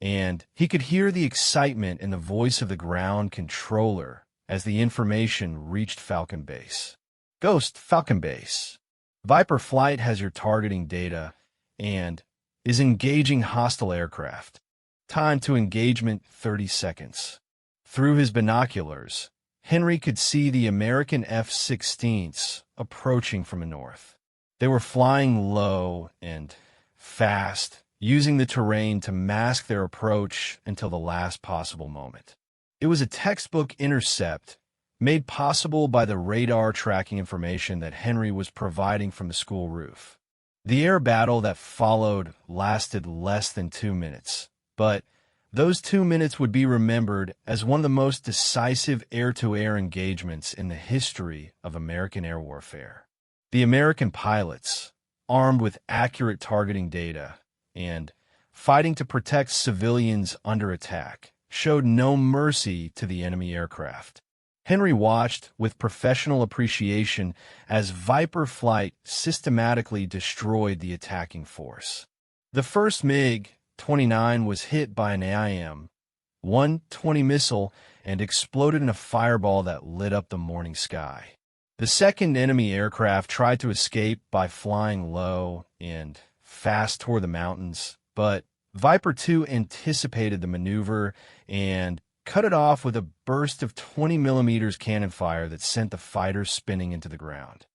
and he could hear the excitement in the voice of the ground controller as the information reached Falcon Base. Ghost, Falcon Base. Viper Flight has your targeting data and is engaging hostile aircraft. Time to engagement 30 seconds. Through his binoculars, Henry could see the American F-16s approaching from the north. They were flying low and fast, using the terrain to mask their approach until the last possible moment. It was a textbook intercept made possible by the radar tracking information that Henry was providing from the school roof. The air battle that followed lasted less than 2 minutes, but those 2 minutes would be remembered as one of the most decisive air-to-air engagements in the history of American air warfare. The American pilots, armed with accurate targeting data and fighting to protect civilians under attack, showed no mercy to the enemy aircraft. Henry watched with professional appreciation as Viper Flight systematically destroyed the attacking force. The first MiG-29 was hit by an AIM-120 missile and exploded in a fireball that lit up the morning sky. The second enemy aircraft tried to escape by flying low and fast toward the mountains, but Viper 2 anticipated the maneuver and cut it off with a burst of 20 millimeters cannon fire that sent the fighters spinning into the ground.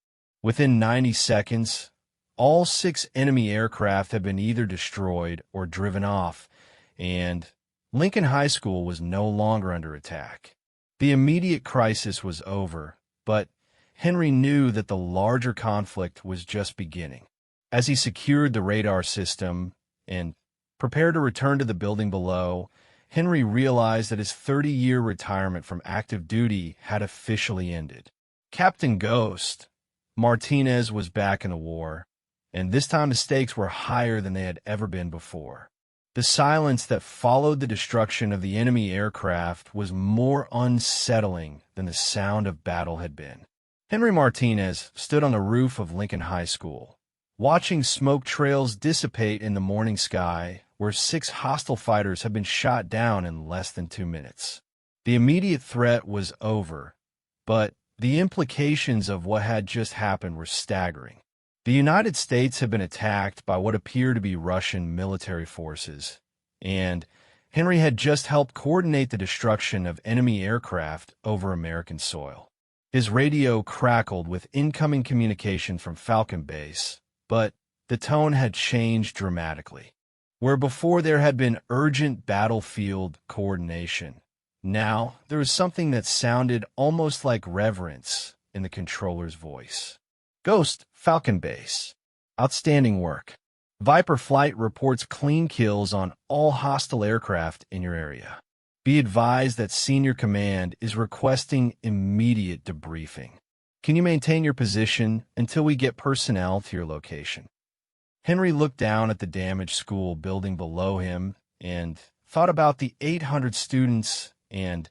Within 90 seconds, all 6 enemy aircraft had been either destroyed or driven off, and Lincoln High School was no longer under attack. The immediate crisis was over, but Henry knew that the larger conflict was just beginning. As he secured the radar system and prepared to return to the building below, Henry realized that his 30-year retirement from active duty had officially ended. Captain Ghost Martinez was back in the war, and this time the stakes were higher than they had ever been before. The silence that followed the destruction of the enemy aircraft was more unsettling than the sound of battle had been. Henry Martinez stood on the roof of Lincoln High School, watching smoke trails dissipate in the morning sky where 6 hostile fighters had been shot down in less than 2 minutes. The immediate threat was over, but the implications of what had just happened were staggering. The United States had been attacked by what appeared to be Russian military forces, and Henry had just helped coordinate the destruction of enemy aircraft over American soil. His radio crackled with incoming communication from Falcon Base, but the tone had changed dramatically. Where before there had been urgent battlefield coordination, now there was something that sounded almost like reverence in the controller's voice. Ghost, Falcon Base. Outstanding work. Viper Flight reports clean kills on all hostile aircraft in your area. Be advised that Senior Command is requesting immediate debriefing. Can you maintain your position until we get personnel to your location? Henry looked down at the damaged school building below him and thought about the 800 students and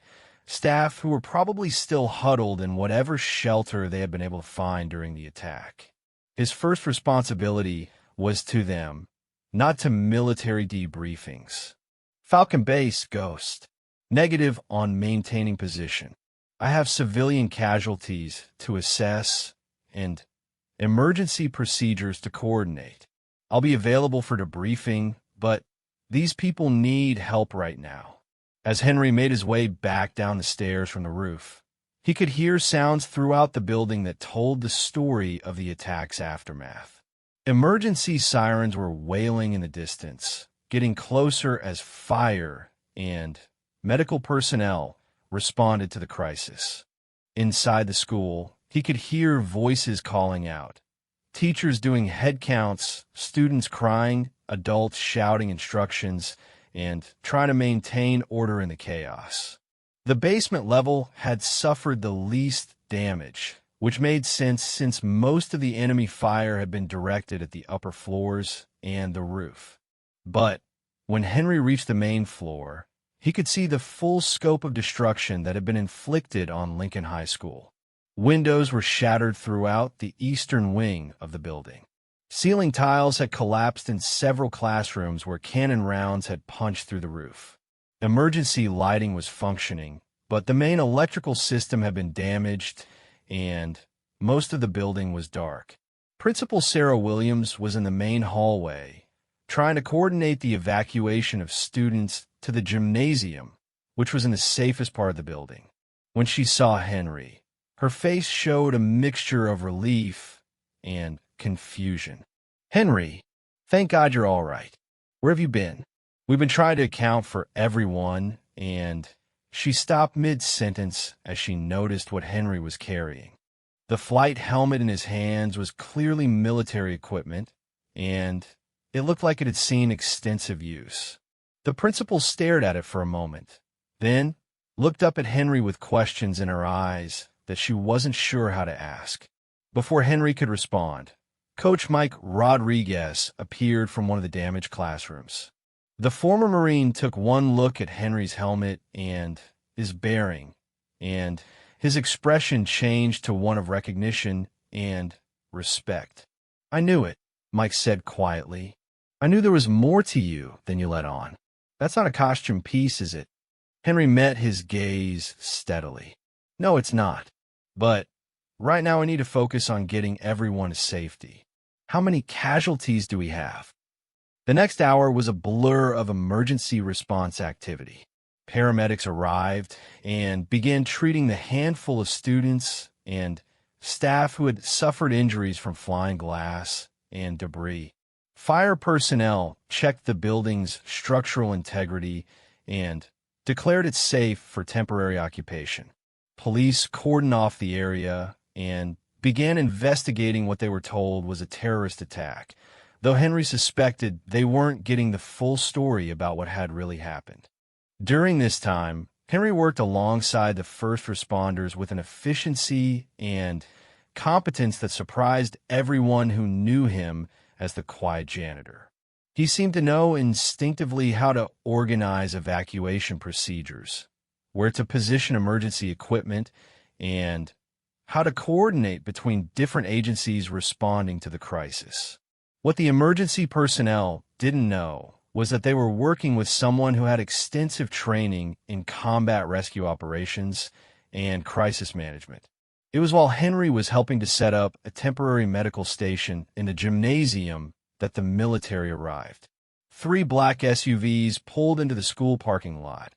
staff who were probably still huddled in whatever shelter they had been able to find during the attack. His first responsibility was to them, not to military debriefings. Falcon Base, Ghost. Negative on maintaining position. I have civilian casualties to assess and emergency procedures to coordinate. I'll be available for debriefing, but these people need help right now. As Henry made his way back down the stairs from the roof, he could hear sounds throughout the building that told the story of the attack's aftermath. Emergency sirens were wailing in the distance, getting closer as fire and medical personnel responded to the crisis. Inside the school, he could hear voices calling out. Teachers doing head counts, students crying, adults shouting instructions, and trying to maintain order in the chaos. The basement level had suffered the least damage, which made sense since most of the enemy fire had been directed at the upper floors and the roof. But when Henry reached the main floor, he could see the full scope of destruction that had been inflicted on Lincoln High School. Windows were shattered throughout the eastern wing of the building. Ceiling tiles had collapsed in several classrooms where cannon rounds had punched through the roof. Emergency lighting was functioning, but the main electrical system had been damaged, and most of the building was dark. Principal Sarah Williams was in the main hallway, trying to coordinate the evacuation of students to the gymnasium, which was in the safest part of the building. When she saw Henry, her face showed a mixture of relief and confusion. "Henry, thank God you're all right. Where have you been? We've been trying to account for everyone," and she stopped mid-sentence as she noticed what Henry was carrying. The flight helmet in his hands was clearly military equipment, and it looked like it had seen extensive use. The principal stared at it for a moment, then looked up at Henry with questions in her eyes that she wasn't sure how to ask. Before Henry could respond, Coach Mike Rodriguez appeared from one of the damaged classrooms. The former Marine took one look at Henry's helmet and his bearing, and his expression changed to one of recognition and respect. "I knew it," Mike said quietly. "I knew there was more to you than you let on. That's not a costume piece, is it?" Henry met his gaze steadily. "No, it's not. But right now I need to focus on getting everyone to safety. How many casualties do we have?" The next hour was a blur of emergency response activity. Paramedics arrived and began treating the handful of students and staff who had suffered injuries from flying glass and debris. Fire personnel checked the building's structural integrity and declared it safe for temporary occupation. Police cordoned off the area and began investigating what they were told was a terrorist attack, though Henry suspected they weren't getting the full story about what had really happened. During this time, Henry worked alongside the first responders with an efficiency and competence that surprised everyone who knew him as the quiet janitor. He seemed to know instinctively how to organize evacuation procedures, where to position emergency equipment, and how to coordinate between different agencies responding to the crisis. What the emergency personnel didn't know was that they were working with someone who had extensive training in combat rescue operations and crisis management. It was while Henry was helping to set up a temporary medical station in the gymnasium that the military arrived. 3 black SUVs pulled into the school parking lot,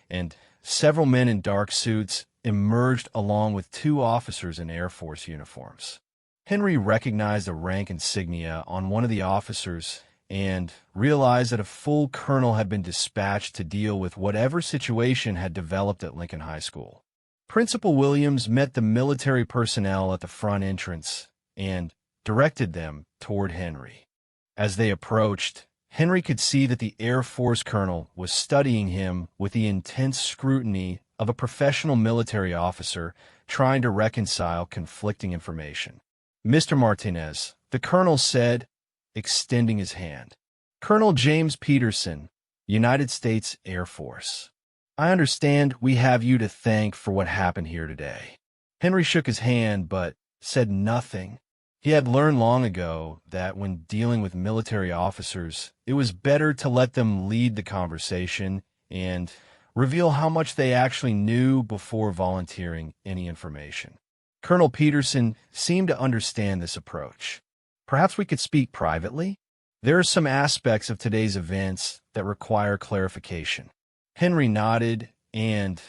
and several men in dark suits emerged along with 2 officers in Air Force uniforms. Henry recognized a rank insignia on one of the officers and realized that a full colonel had been dispatched to deal with whatever situation had developed at Lincoln High School. Principal Williams met the military personnel at the front entrance and directed them toward Henry. As they approached, Henry could see that the Air Force colonel was studying him with the intense scrutiny of a professional military officer trying to reconcile conflicting information. "Mr. Martinez," the colonel said, extending his hand. "Colonel James Peterson, United States Air Force. I understand we have you to thank for what happened here today." Henry shook his hand but said nothing. He had learned long ago that when dealing with military officers, it was better to let them lead the conversation and reveal how much they actually knew before volunteering any information. Colonel Peterson seemed to understand this approach. "Perhaps we could speak privately? There are some aspects of today's events that require clarification." Henry nodded and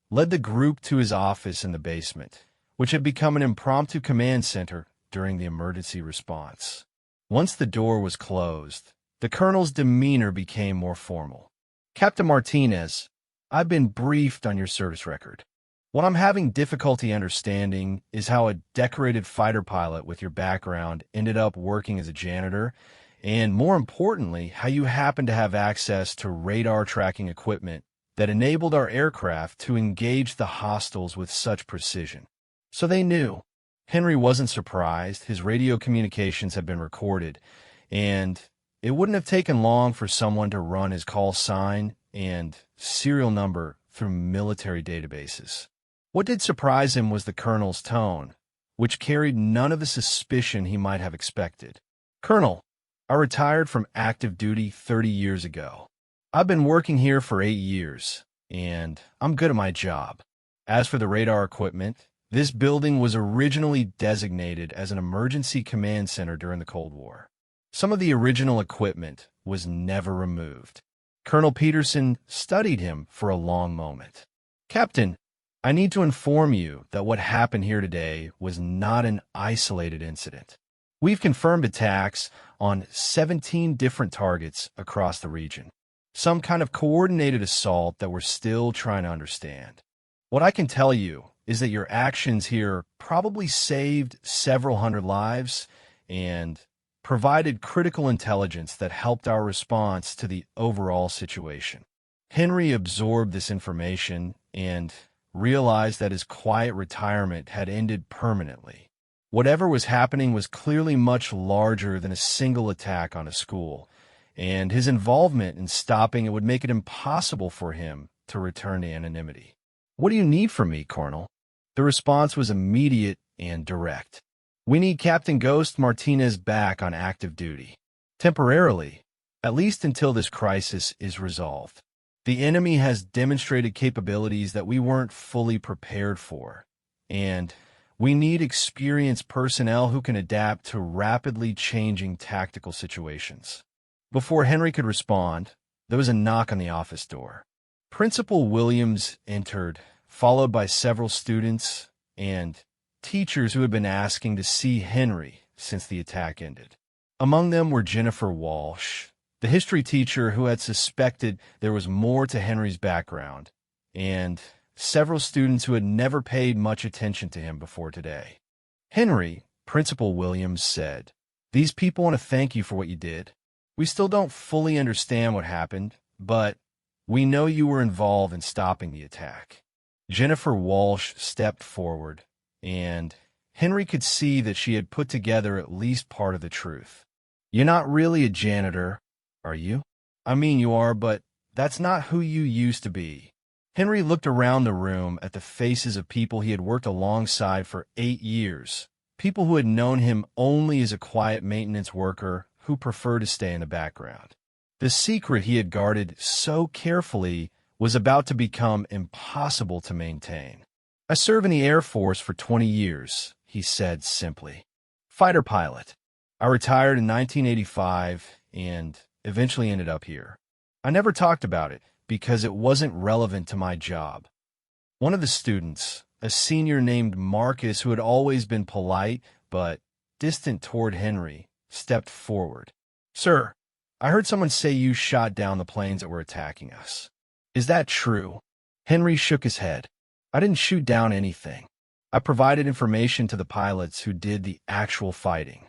led the group to his office in the basement, which had become an impromptu command center during the emergency response. Once the door was closed, the colonel's demeanor became more formal. "Captain Martinez, I've been briefed on your service record. What I'm having difficulty understanding is how a decorated fighter pilot with your background ended up working as a janitor and more importantly, how you happened to have access to radar tracking equipment that enabled our aircraft to engage the hostiles with such precision. So they knew. Henry wasn't surprised. His radio communications had been recorded, and it wouldn't have taken long for someone to run his call sign and serial number through military databases. What did surprise him was the colonel's tone, which carried none of the suspicion he might have expected. "Colonel, I retired from active duty 30 years ago. I've been working here for 8 years, and I'm good at my job. As for the radar equipment, this building was originally designated as an emergency command center during the Cold War. Some of the original equipment was never removed." Colonel Peterson studied him for a long moment. "Captain, I need to inform you that what happened here today was not an isolated incident. We've confirmed attacks on 17 different targets across the region. Some kind of coordinated assault that we're still trying to understand. What I can tell you is that your actions here probably saved several hundred lives and provided critical intelligence that helped our response to the overall situation." Henry absorbed this information and realized that his quiet retirement had ended permanently. Whatever was happening was clearly much larger than a single attack on a school, and his involvement in stopping it would make it impossible for him to return to anonymity. "What do you need from me, Colonel?" The response was immediate and direct. "We need Captain Ghost Martinez back on active duty. Temporarily, at least until this crisis is resolved. The enemy has demonstrated capabilities that we weren't fully prepared for, and we need experienced personnel who can adapt to rapidly changing tactical situations." Before Henry could respond, there was a knock on the office door. Principal Williams entered, followed by several students and teachers who had been asking to see Henry since the attack ended. Among them were Jennifer Walsh, the history teacher who had suspected there was more to Henry's background, and several students who had never paid much attention to him before today. "Henry," Principal Williams said, "these people want to thank you for what you did. We still don't fully understand what happened, but we know you were involved in stopping the attack." Jennifer Walsh stepped forward, and Henry could see that she had put together at least part of the truth. "You're not really a janitor, are you? I mean, you are, but that's not who you used to be." Henry looked around the room at the faces of people he had worked alongside for 8 years, people who had known him only as a quiet maintenance worker who preferred to stay in the background. The secret he had guarded so carefully was about to become impossible to maintain. "I served in the Air Force for 20 years, he said simply. "Fighter pilot. I retired in 1985 and eventually ended up here. I never talked about it because it wasn't relevant to my job." One of the students, a senior named Marcus who had always been polite but distant toward Henry, stepped forward. "Sir, I heard someone say you shot down the planes that were attacking us. Is that true?" Henry shook his head. "I didn't shoot down anything. I provided information to the pilots who did the actual fighting.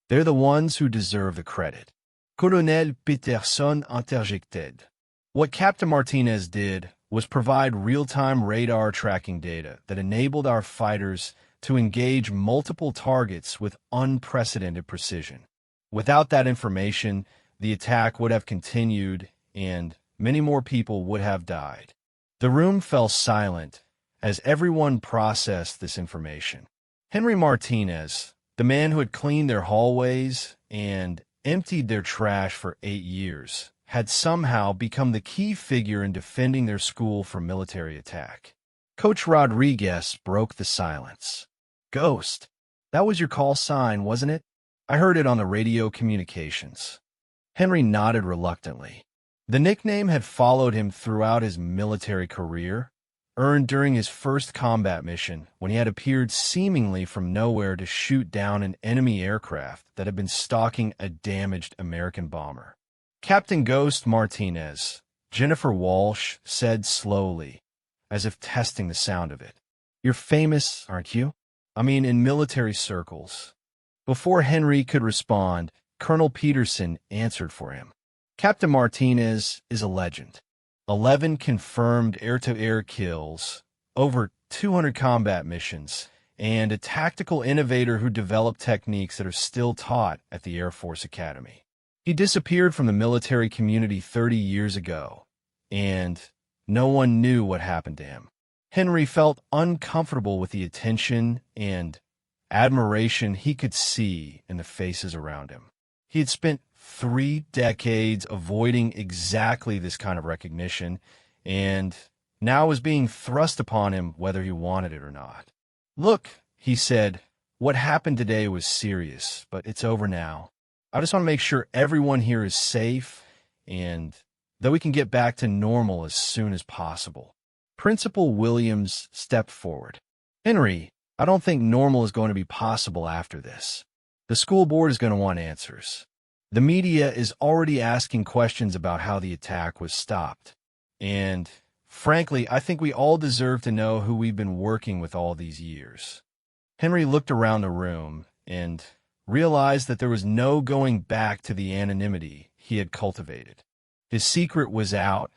They're the ones who deserve the credit." Colonel Peterson interjected. "What Captain Martinez did was provide real-time radar tracking data that enabled our fighters to engage multiple targets with unprecedented precision. Without that information, the attack would have continued and many more people would have died." The room fell silent as everyone processed this information. Henry Martinez, the man who had cleaned their hallways and emptied their trash for 8 years, had somehow become the key figure in defending their school from military attack. Coach Rodriguez broke the silence. "Ghost, that was your call sign, wasn't it? I heard it on the radio communications." Henry nodded reluctantly. The nickname had followed him throughout his military career, earned during his first combat mission when he had appeared seemingly from nowhere to shoot down an enemy aircraft that had been stalking a damaged American bomber. "Captain Ghost Martinez," Jennifer Walsh said slowly, as if testing the sound of it. "You're famous, aren't you? I mean, in military circles." Before Henry could respond, Colonel Peterson answered for him. Captain Martinez is a legend. 11 confirmed air-to-air kills, over 200 combat missions, and a tactical innovator who developed techniques that are still taught at the Air Force Academy. He disappeared from the military community 30 years ago, and no one knew what happened to him. Henry felt uncomfortable with the attention and admiration he could see in the faces around him. He had spent 3 decades avoiding exactly this kind of recognition, and now was being thrust upon him whether he wanted it or not. "Look," he said, "what happened today was serious, but it's over now. I just want to make sure everyone here is safe and that we can get back to normal as soon as possible." Principal Williams stepped forward. "Henry, I don't think normal is going to be possible after this. The school board is going to want answers. The media is already asking questions about how the attack was stopped. And frankly, I think we all deserve to know who we've been working with all these years." Henry looked around the room and realized that there was no going back to the anonymity he had cultivated. His secret was out,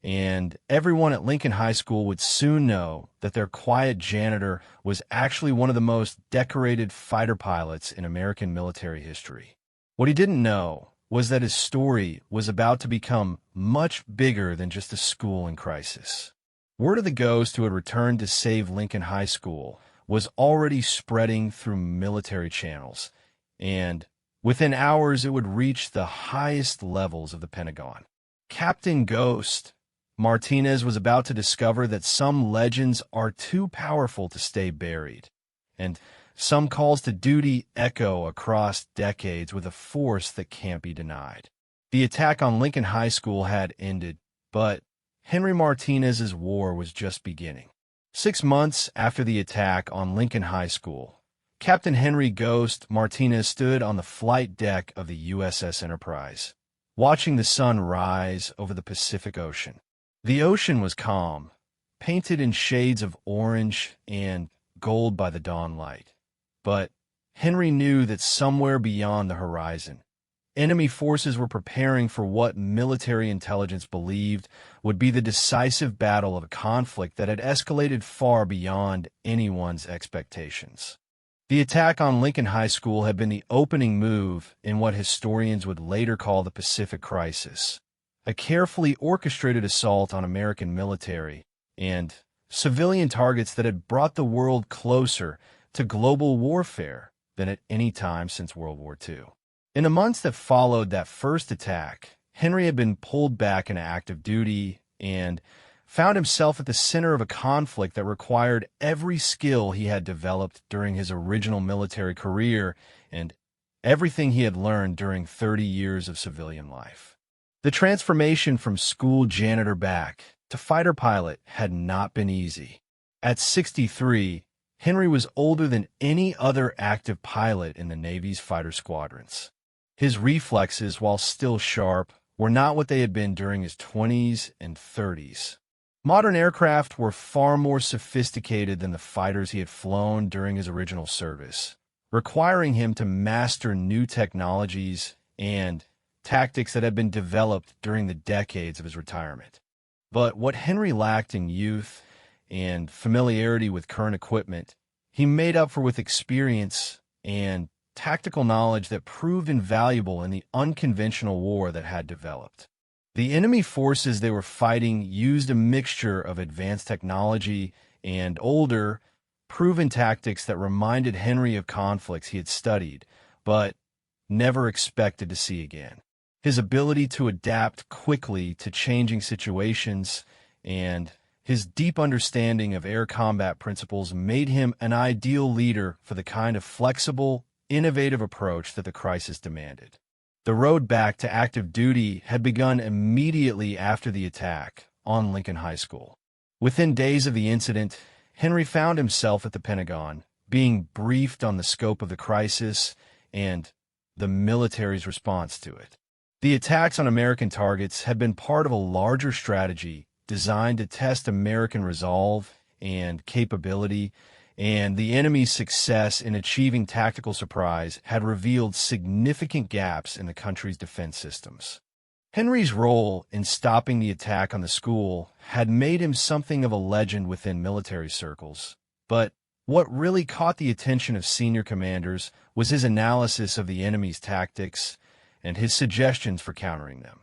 and everyone at Lincoln High School would soon know that their quiet janitor was actually one of the most decorated fighter pilots in American military history. What he didn't know was that his story was about to become much bigger than just a school in crisis. Word of the ghost who had returned to save Lincoln High School was already spreading through military channels, and within hours it would reach the highest levels of the Pentagon. Captain Ghost Martinez was about to discover that some legends are too powerful to stay buried, and some calls to duty echo across decades with a force that can't be denied. The attack on Lincoln High School had ended, but Henry Martinez's war was just beginning. 6 months after the attack on Lincoln High School, Captain Henry Ghost Martinez stood on the flight deck of the USS Enterprise, watching the sun rise over the Pacific Ocean. The ocean was calm, painted in shades of orange and gold by the dawn light. But Henry knew that somewhere beyond the horizon, enemy forces were preparing for what military intelligence believed would be the decisive battle of a conflict that had escalated far beyond anyone's expectations. The attack on Lincoln High School had been the opening move in what historians would later call the Pacific Crisis, a carefully orchestrated assault on American military and civilian targets that had brought the world closer to global warfare than at any time since World War II. In the months that followed that first attack, Henry had been pulled back into active duty and found himself at the center of a conflict that required every skill he had developed during his original military career and everything he had learned during 30 years of civilian life. The transformation from school janitor back to fighter pilot had not been easy. At 63, Henry was older than any other active pilot in the Navy's fighter squadrons. His reflexes, while still sharp, were not what they had been during his 20s and 30s. Modern aircraft were far more sophisticated than the fighters he had flown during his original service, requiring him to master new technologies and tactics that had been developed during the decades of his retirement. But what Henry lacked in youth and familiarity with current equipment, he made up for with experience and tactical knowledge that proved invaluable in the unconventional war that had developed. The enemy forces they were fighting used a mixture of advanced technology and older, proven tactics that reminded Henry of conflicts he had studied, but never expected to see again. His ability to adapt quickly to changing situations and his deep understanding of air combat principles made him an ideal leader for the kind of flexible, innovative approach that the crisis demanded. The road back to active duty had begun immediately after the attack on Lincoln High School. Within days of the incident, Henry found himself at the Pentagon, being briefed on the scope of the crisis and the military's response to it. The attacks on American targets had been part of a larger strategy designed to test American resolve and capability and the enemy's success in achieving tactical surprise had revealed significant gaps in the country's defense systems. Henry's role in stopping the attack on the school had made him something of a legend within military circles, but what really caught the attention of senior commanders was his analysis of the enemy's tactics and his suggestions for countering them.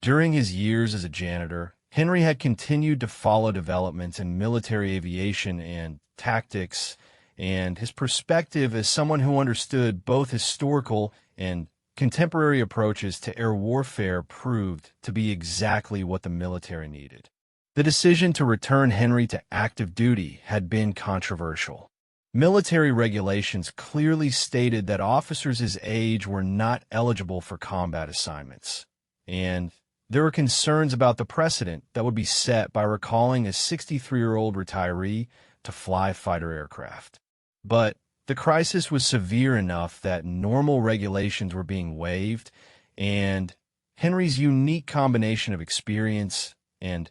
During his years as a janitor, Henry had continued to follow developments in military aviation and tactics, and his perspective as someone who understood both historical and contemporary approaches to air warfare proved to be exactly what the military needed. The decision to return Henry to active duty had been controversial. Military regulations clearly stated that officers his age were not eligible for combat assignments, and there were concerns about the precedent that would be set by recalling a 63-year-old retiree to fly fighter aircraft. But the crisis was severe enough that normal regulations were being waived, and Henry's unique combination of experience and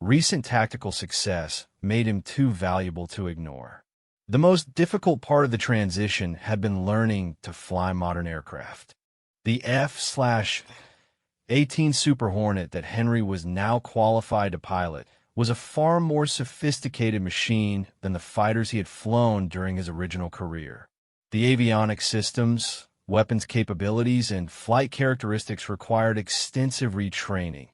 recent tactical success made him too valuable to ignore. The most difficult part of the transition had been learning to fly modern aircraft. The F/A-18 Super Hornet that Henry was now qualified to pilot was a far more sophisticated machine than the fighters he had flown during his original career. The avionics systems, weapons capabilities, and flight characteristics required extensive retraining,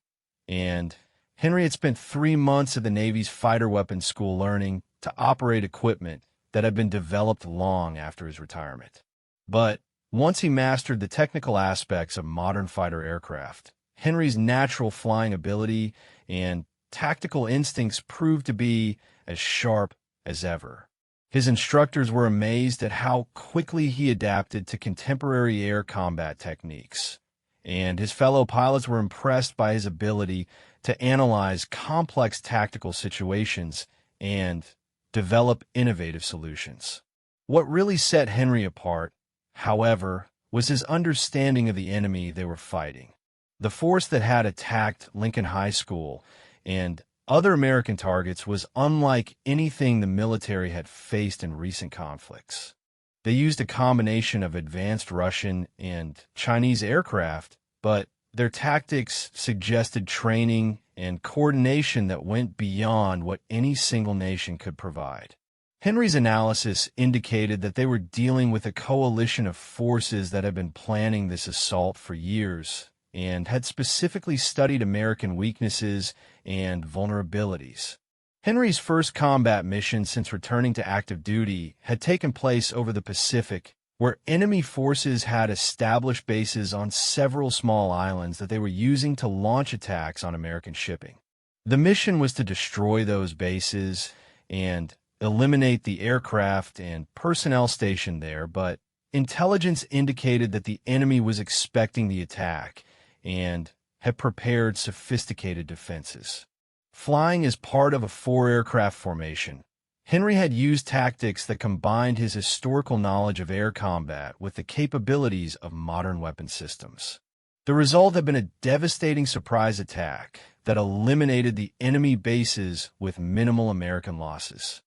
and Henry had spent 3 months at the Navy's fighter weapons school learning to operate equipment that had been developed long after his retirement. But once he mastered the technical aspects of modern fighter aircraft, Henry's natural flying ability and tactical instincts proved to be as sharp as ever. His instructors were amazed at how quickly he adapted to contemporary air combat techniques, and his fellow pilots were impressed by his ability to analyze complex tactical situations and develop innovative solutions. What really set Henry apart, however, was his understanding of the enemy they were fighting. The force that had attacked Lincoln High School and other American targets was unlike anything the military had faced in recent conflicts. They used a combination of advanced Russian and Chinese aircraft, but their tactics suggested training and coordination that went beyond what any single nation could provide. Henry's analysis indicated that they were dealing with a coalition of forces that had been planning this assault for years and had specifically studied American weaknesses and vulnerabilities. Henry's first combat mission since returning to active duty had taken place over the Pacific, where enemy forces had established bases on several small islands that they were using to launch attacks on American shipping. The mission was to destroy those bases and eliminate the aircraft and personnel stationed there, but intelligence indicated that the enemy was expecting the attack and had prepared sophisticated defenses. Flying as part of a 4-aircraft formation, Henry had used tactics that combined his historical knowledge of air combat with the capabilities of modern weapon systems. The result had been a devastating surprise attack that eliminated the enemy bases with minimal American losses.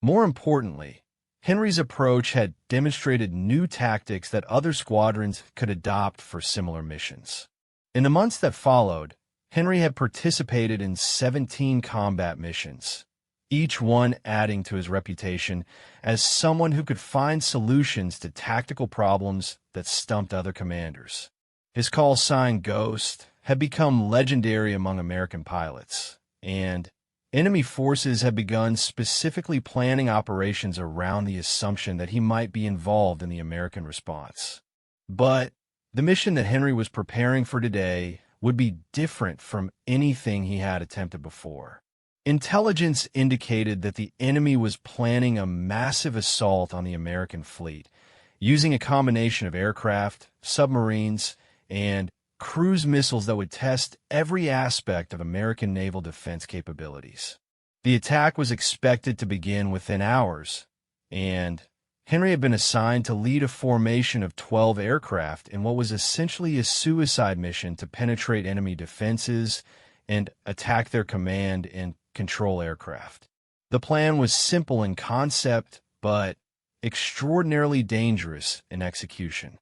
More importantly, Henry's approach had demonstrated new tactics that other squadrons could adopt for similar missions. In the months that followed, Henry had participated in 17 combat missions, each one adding to his reputation as someone who could find solutions to tactical problems that stumped other commanders. His call sign Ghost had become legendary among American pilots, and enemy forces had begun specifically planning operations around the assumption that he might be involved in the American response. But the mission that Henry was preparing for today would be different from anything he had attempted before. Intelligence indicated that the enemy was planning a massive assault on the American fleet, using a combination of aircraft, submarines, and cruise missiles that would test every aspect of American naval defense capabilities. The attack was expected to begin within hours, and Henry had been assigned to lead a formation of 12 aircraft in what was essentially a suicide mission to penetrate enemy defenses and attack their command and control aircraft. The plan was simple in concept, but extraordinarily dangerous in execution.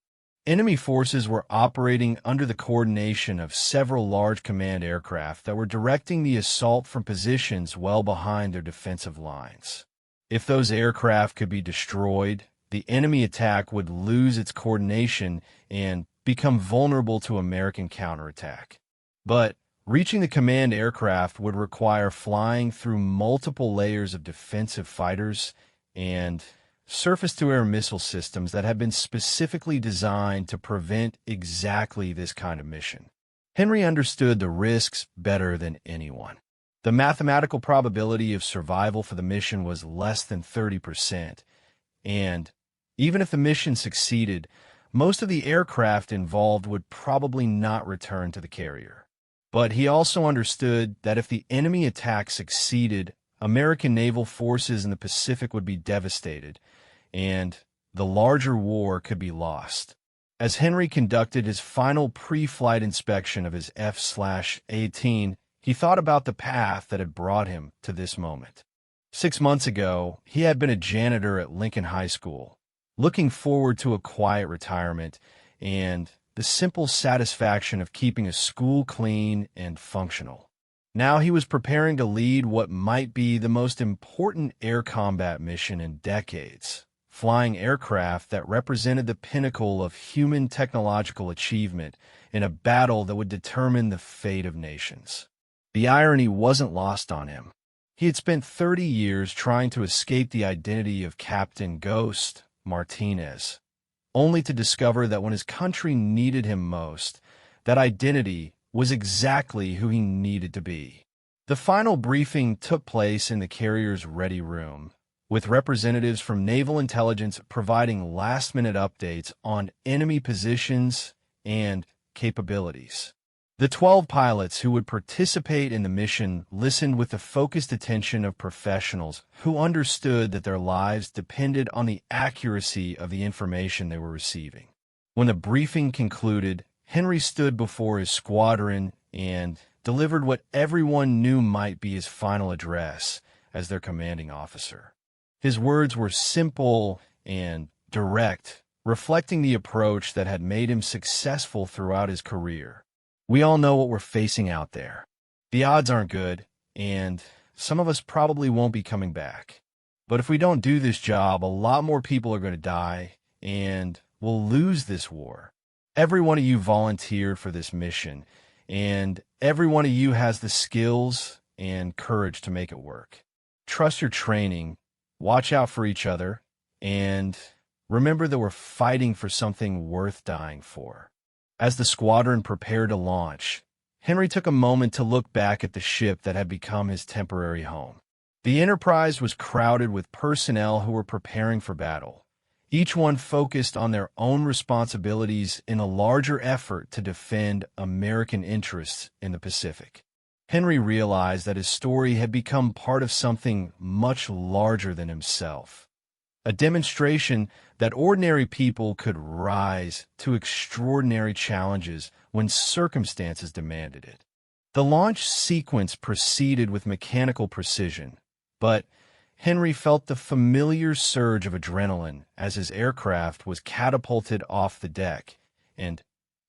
Enemy forces were operating under the coordination of several large command aircraft that were directing the assault from positions well behind their defensive lines. If those aircraft could be destroyed, the enemy attack would lose its coordination and become vulnerable to American counterattack. But reaching the command aircraft would require flying through multiple layers of defensive fighters and surface-to-air missile systems that had been specifically designed to prevent exactly this kind of mission. Henry understood the risks better than anyone. The mathematical probability of survival for the mission was less than 30%, and even if the mission succeeded, most of the aircraft involved would probably not return to the carrier. But he also understood that if the enemy attack succeeded, American naval forces in the Pacific would be devastated, and the larger war could be lost. As Henry conducted his final pre-flight inspection of his F/A-18, he thought about the path that had brought him to this moment. 6 months ago, he had been a janitor at Lincoln High School, looking forward to a quiet retirement and the simple satisfaction of keeping a school clean and functional. Now he was preparing to lead what might be the most important air combat mission in decades, flying aircraft that represented the pinnacle of human technological achievement in a battle that would determine the fate of nations. The irony wasn't lost on him. He had spent 30 years trying to escape the identity of Captain Ghost Martinez, only to discover that when his country needed him most, that identity was exactly who he needed to be. The final briefing took place in the carrier's ready room, with representatives from naval intelligence providing last-minute updates on enemy positions and capabilities. The 12 pilots who would participate in the mission listened with the focused attention of professionals who understood that their lives depended on the accuracy of the information they were receiving. When the briefing concluded, Henry stood before his squadron and delivered what everyone knew might be his final address as their commanding officer. His words were simple and direct, reflecting the approach that had made him successful throughout his career. We all know what we're facing out there. The odds aren't good, and some of us probably won't be coming back. But if we don't do this job, a lot more people are going to die, and we'll lose this war. Every one of you volunteered for this mission, and every one of you has the skills and courage to make it work. Trust your training, watch out for each other, and remember that we're fighting for something worth dying for. As the squadron prepared to launch, Henry took a moment to look back at the ship that had become his temporary home. The Enterprise was crowded with personnel who were preparing for battle, each one focused on their own responsibilities in a larger effort to defend American interests in the Pacific. Henry realized that his story had become part of something much larger than himself, a demonstration that ordinary people could rise to extraordinary challenges when circumstances demanded it. The launch sequence proceeded with mechanical precision, but Henry felt the familiar surge of adrenaline as his aircraft was catapulted off the deck and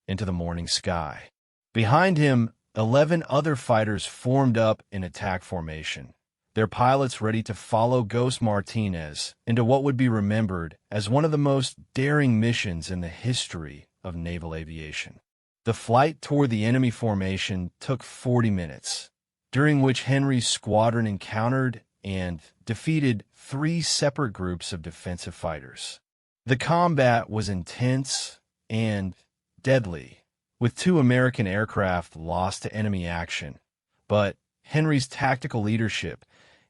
into the morning sky. Behind him, 11 other fighters formed up in attack formation, their pilots ready to follow Ghost Martinez into what would be remembered as one of the most daring missions in the history of naval aviation. The flight toward the enemy formation took 40 minutes, during which Henry's squadron encountered and defeated 3 separate groups of defensive fighters. The combat was intense and deadly, with 2 American aircraft lost to enemy action, but Henry's tactical leadership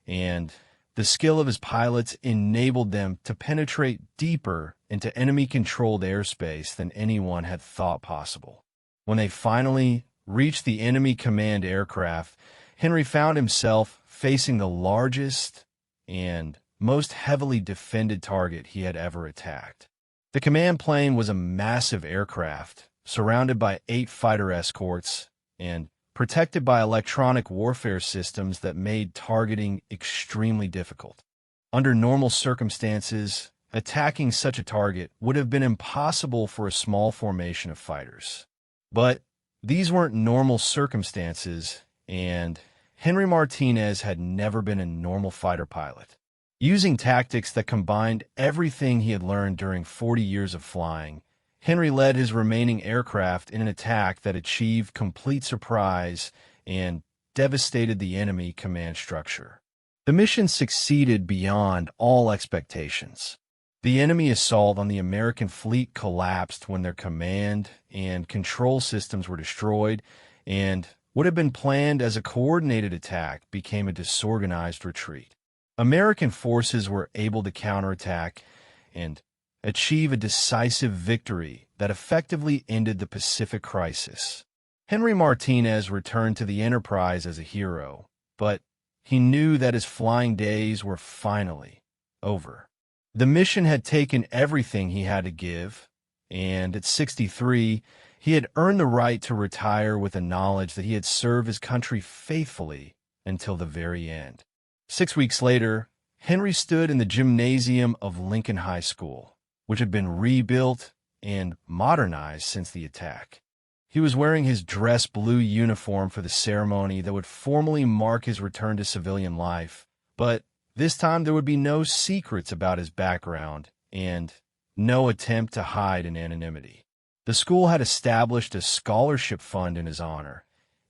and the skill of his pilots enabled them to penetrate deeper into enemy-controlled airspace than anyone had thought possible. When they finally reached the enemy command aircraft, Henry found himself facing the largest and most heavily defended target he had ever attacked. The command plane was a massive aircraft, surrounded by 8 fighter escorts and protected by electronic warfare systems that made targeting extremely difficult. Under normal circumstances, attacking such a target would have been impossible for a small formation of fighters. But these weren't normal circumstances, and Henry Martinez had never been a normal fighter pilot. Using tactics that combined everything he had learned during 40 years of flying, Henry led his remaining aircraft in an attack that achieved complete surprise and devastated the enemy command structure. The mission succeeded beyond all expectations. The enemy assault on the American fleet collapsed when their command and control systems were destroyed, and what had been planned as a coordinated attack became a disorganized retreat. American forces were able to counterattack and achieve a decisive victory that effectively ended the Pacific crisis. Henry Martinez returned to the Enterprise as a hero, but he knew that his flying days were finally over. The mission had taken everything he had to give, and at 63, he had earned the right to retire with the knowledge that he had served his country faithfully until the very end. 6 weeks later, Henry stood in the gymnasium of Lincoln High School, which had been rebuilt and modernized since the attack. He was wearing his dress blue uniform for the ceremony that would formally mark his return to civilian life, but this time there would be no secrets about his background and no attempt to hide in anonymity. The school had established a scholarship fund in his honor,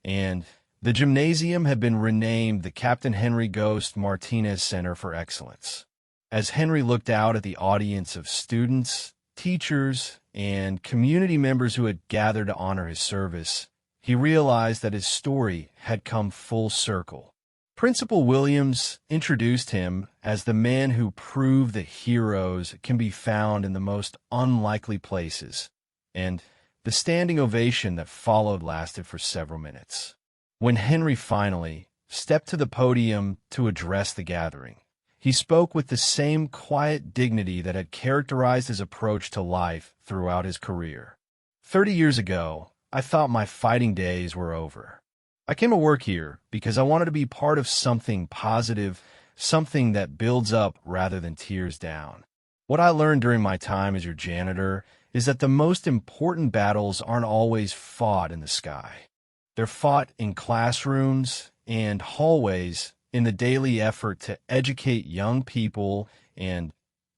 and the gymnasium had been renamed the Captain Henry Ghost Martinez Center for Excellence. As Henry looked out at the audience of students, teachers, and community members who had gathered to honor his service, he realized that his story had come full circle. Principal Williams introduced him as the man who proved that heroes can be found in the most unlikely places, and the standing ovation that followed lasted for several minutes. When Henry finally stepped to the podium to address the gathering, he spoke with the same quiet dignity that had characterized his approach to life throughout his career. 30 years ago, I thought my fighting days were over. I came to work here because I wanted to be part of something positive, something that builds up rather than tears down. What I learned during my time as your janitor is that the most important battles aren't always fought in the sky. They're fought in classrooms and hallways in the daily effort to educate young people and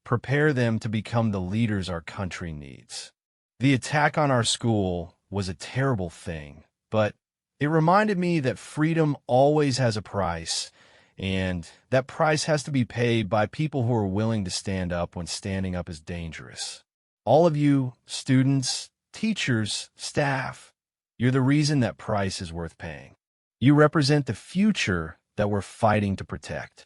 prepare them to become the leaders our country needs. The attack on our school was a terrible thing, but it reminded me that freedom always has a price, and that price has to be paid by people who are willing to stand up when standing up is dangerous. All of you, students, teachers, staff, you're the reason that price is worth paying. You represent the future that we're fighting to protect.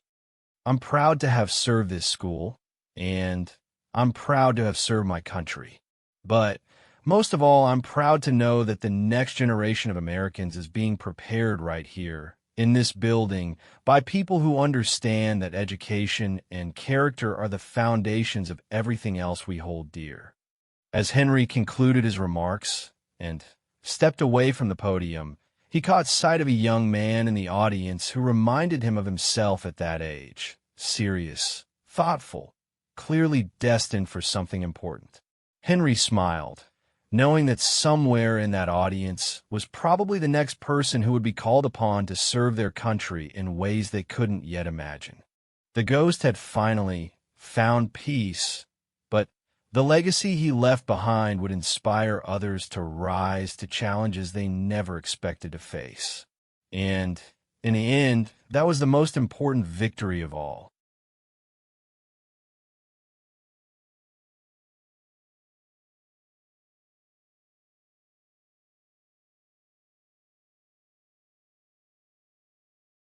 I'm proud to have served this school, and I'm proud to have served my country. But most of all, I'm proud to know that the next generation of Americans is being prepared right here in this building by people who understand that education and character are the foundations of everything else we hold dear. As Henry concluded his remarks and stepped away from the podium, he caught sight of a young man in the audience who reminded him of himself at that age, serious, thoughtful, clearly destined for something important. Henry smiled, knowing that somewhere in that audience was probably the next person who would be called upon to serve their country in ways they couldn't yet imagine. The ghost had finally found peace, but the legacy he left behind would inspire others to rise to challenges they never expected to face. And in the end, that was the most important victory of all.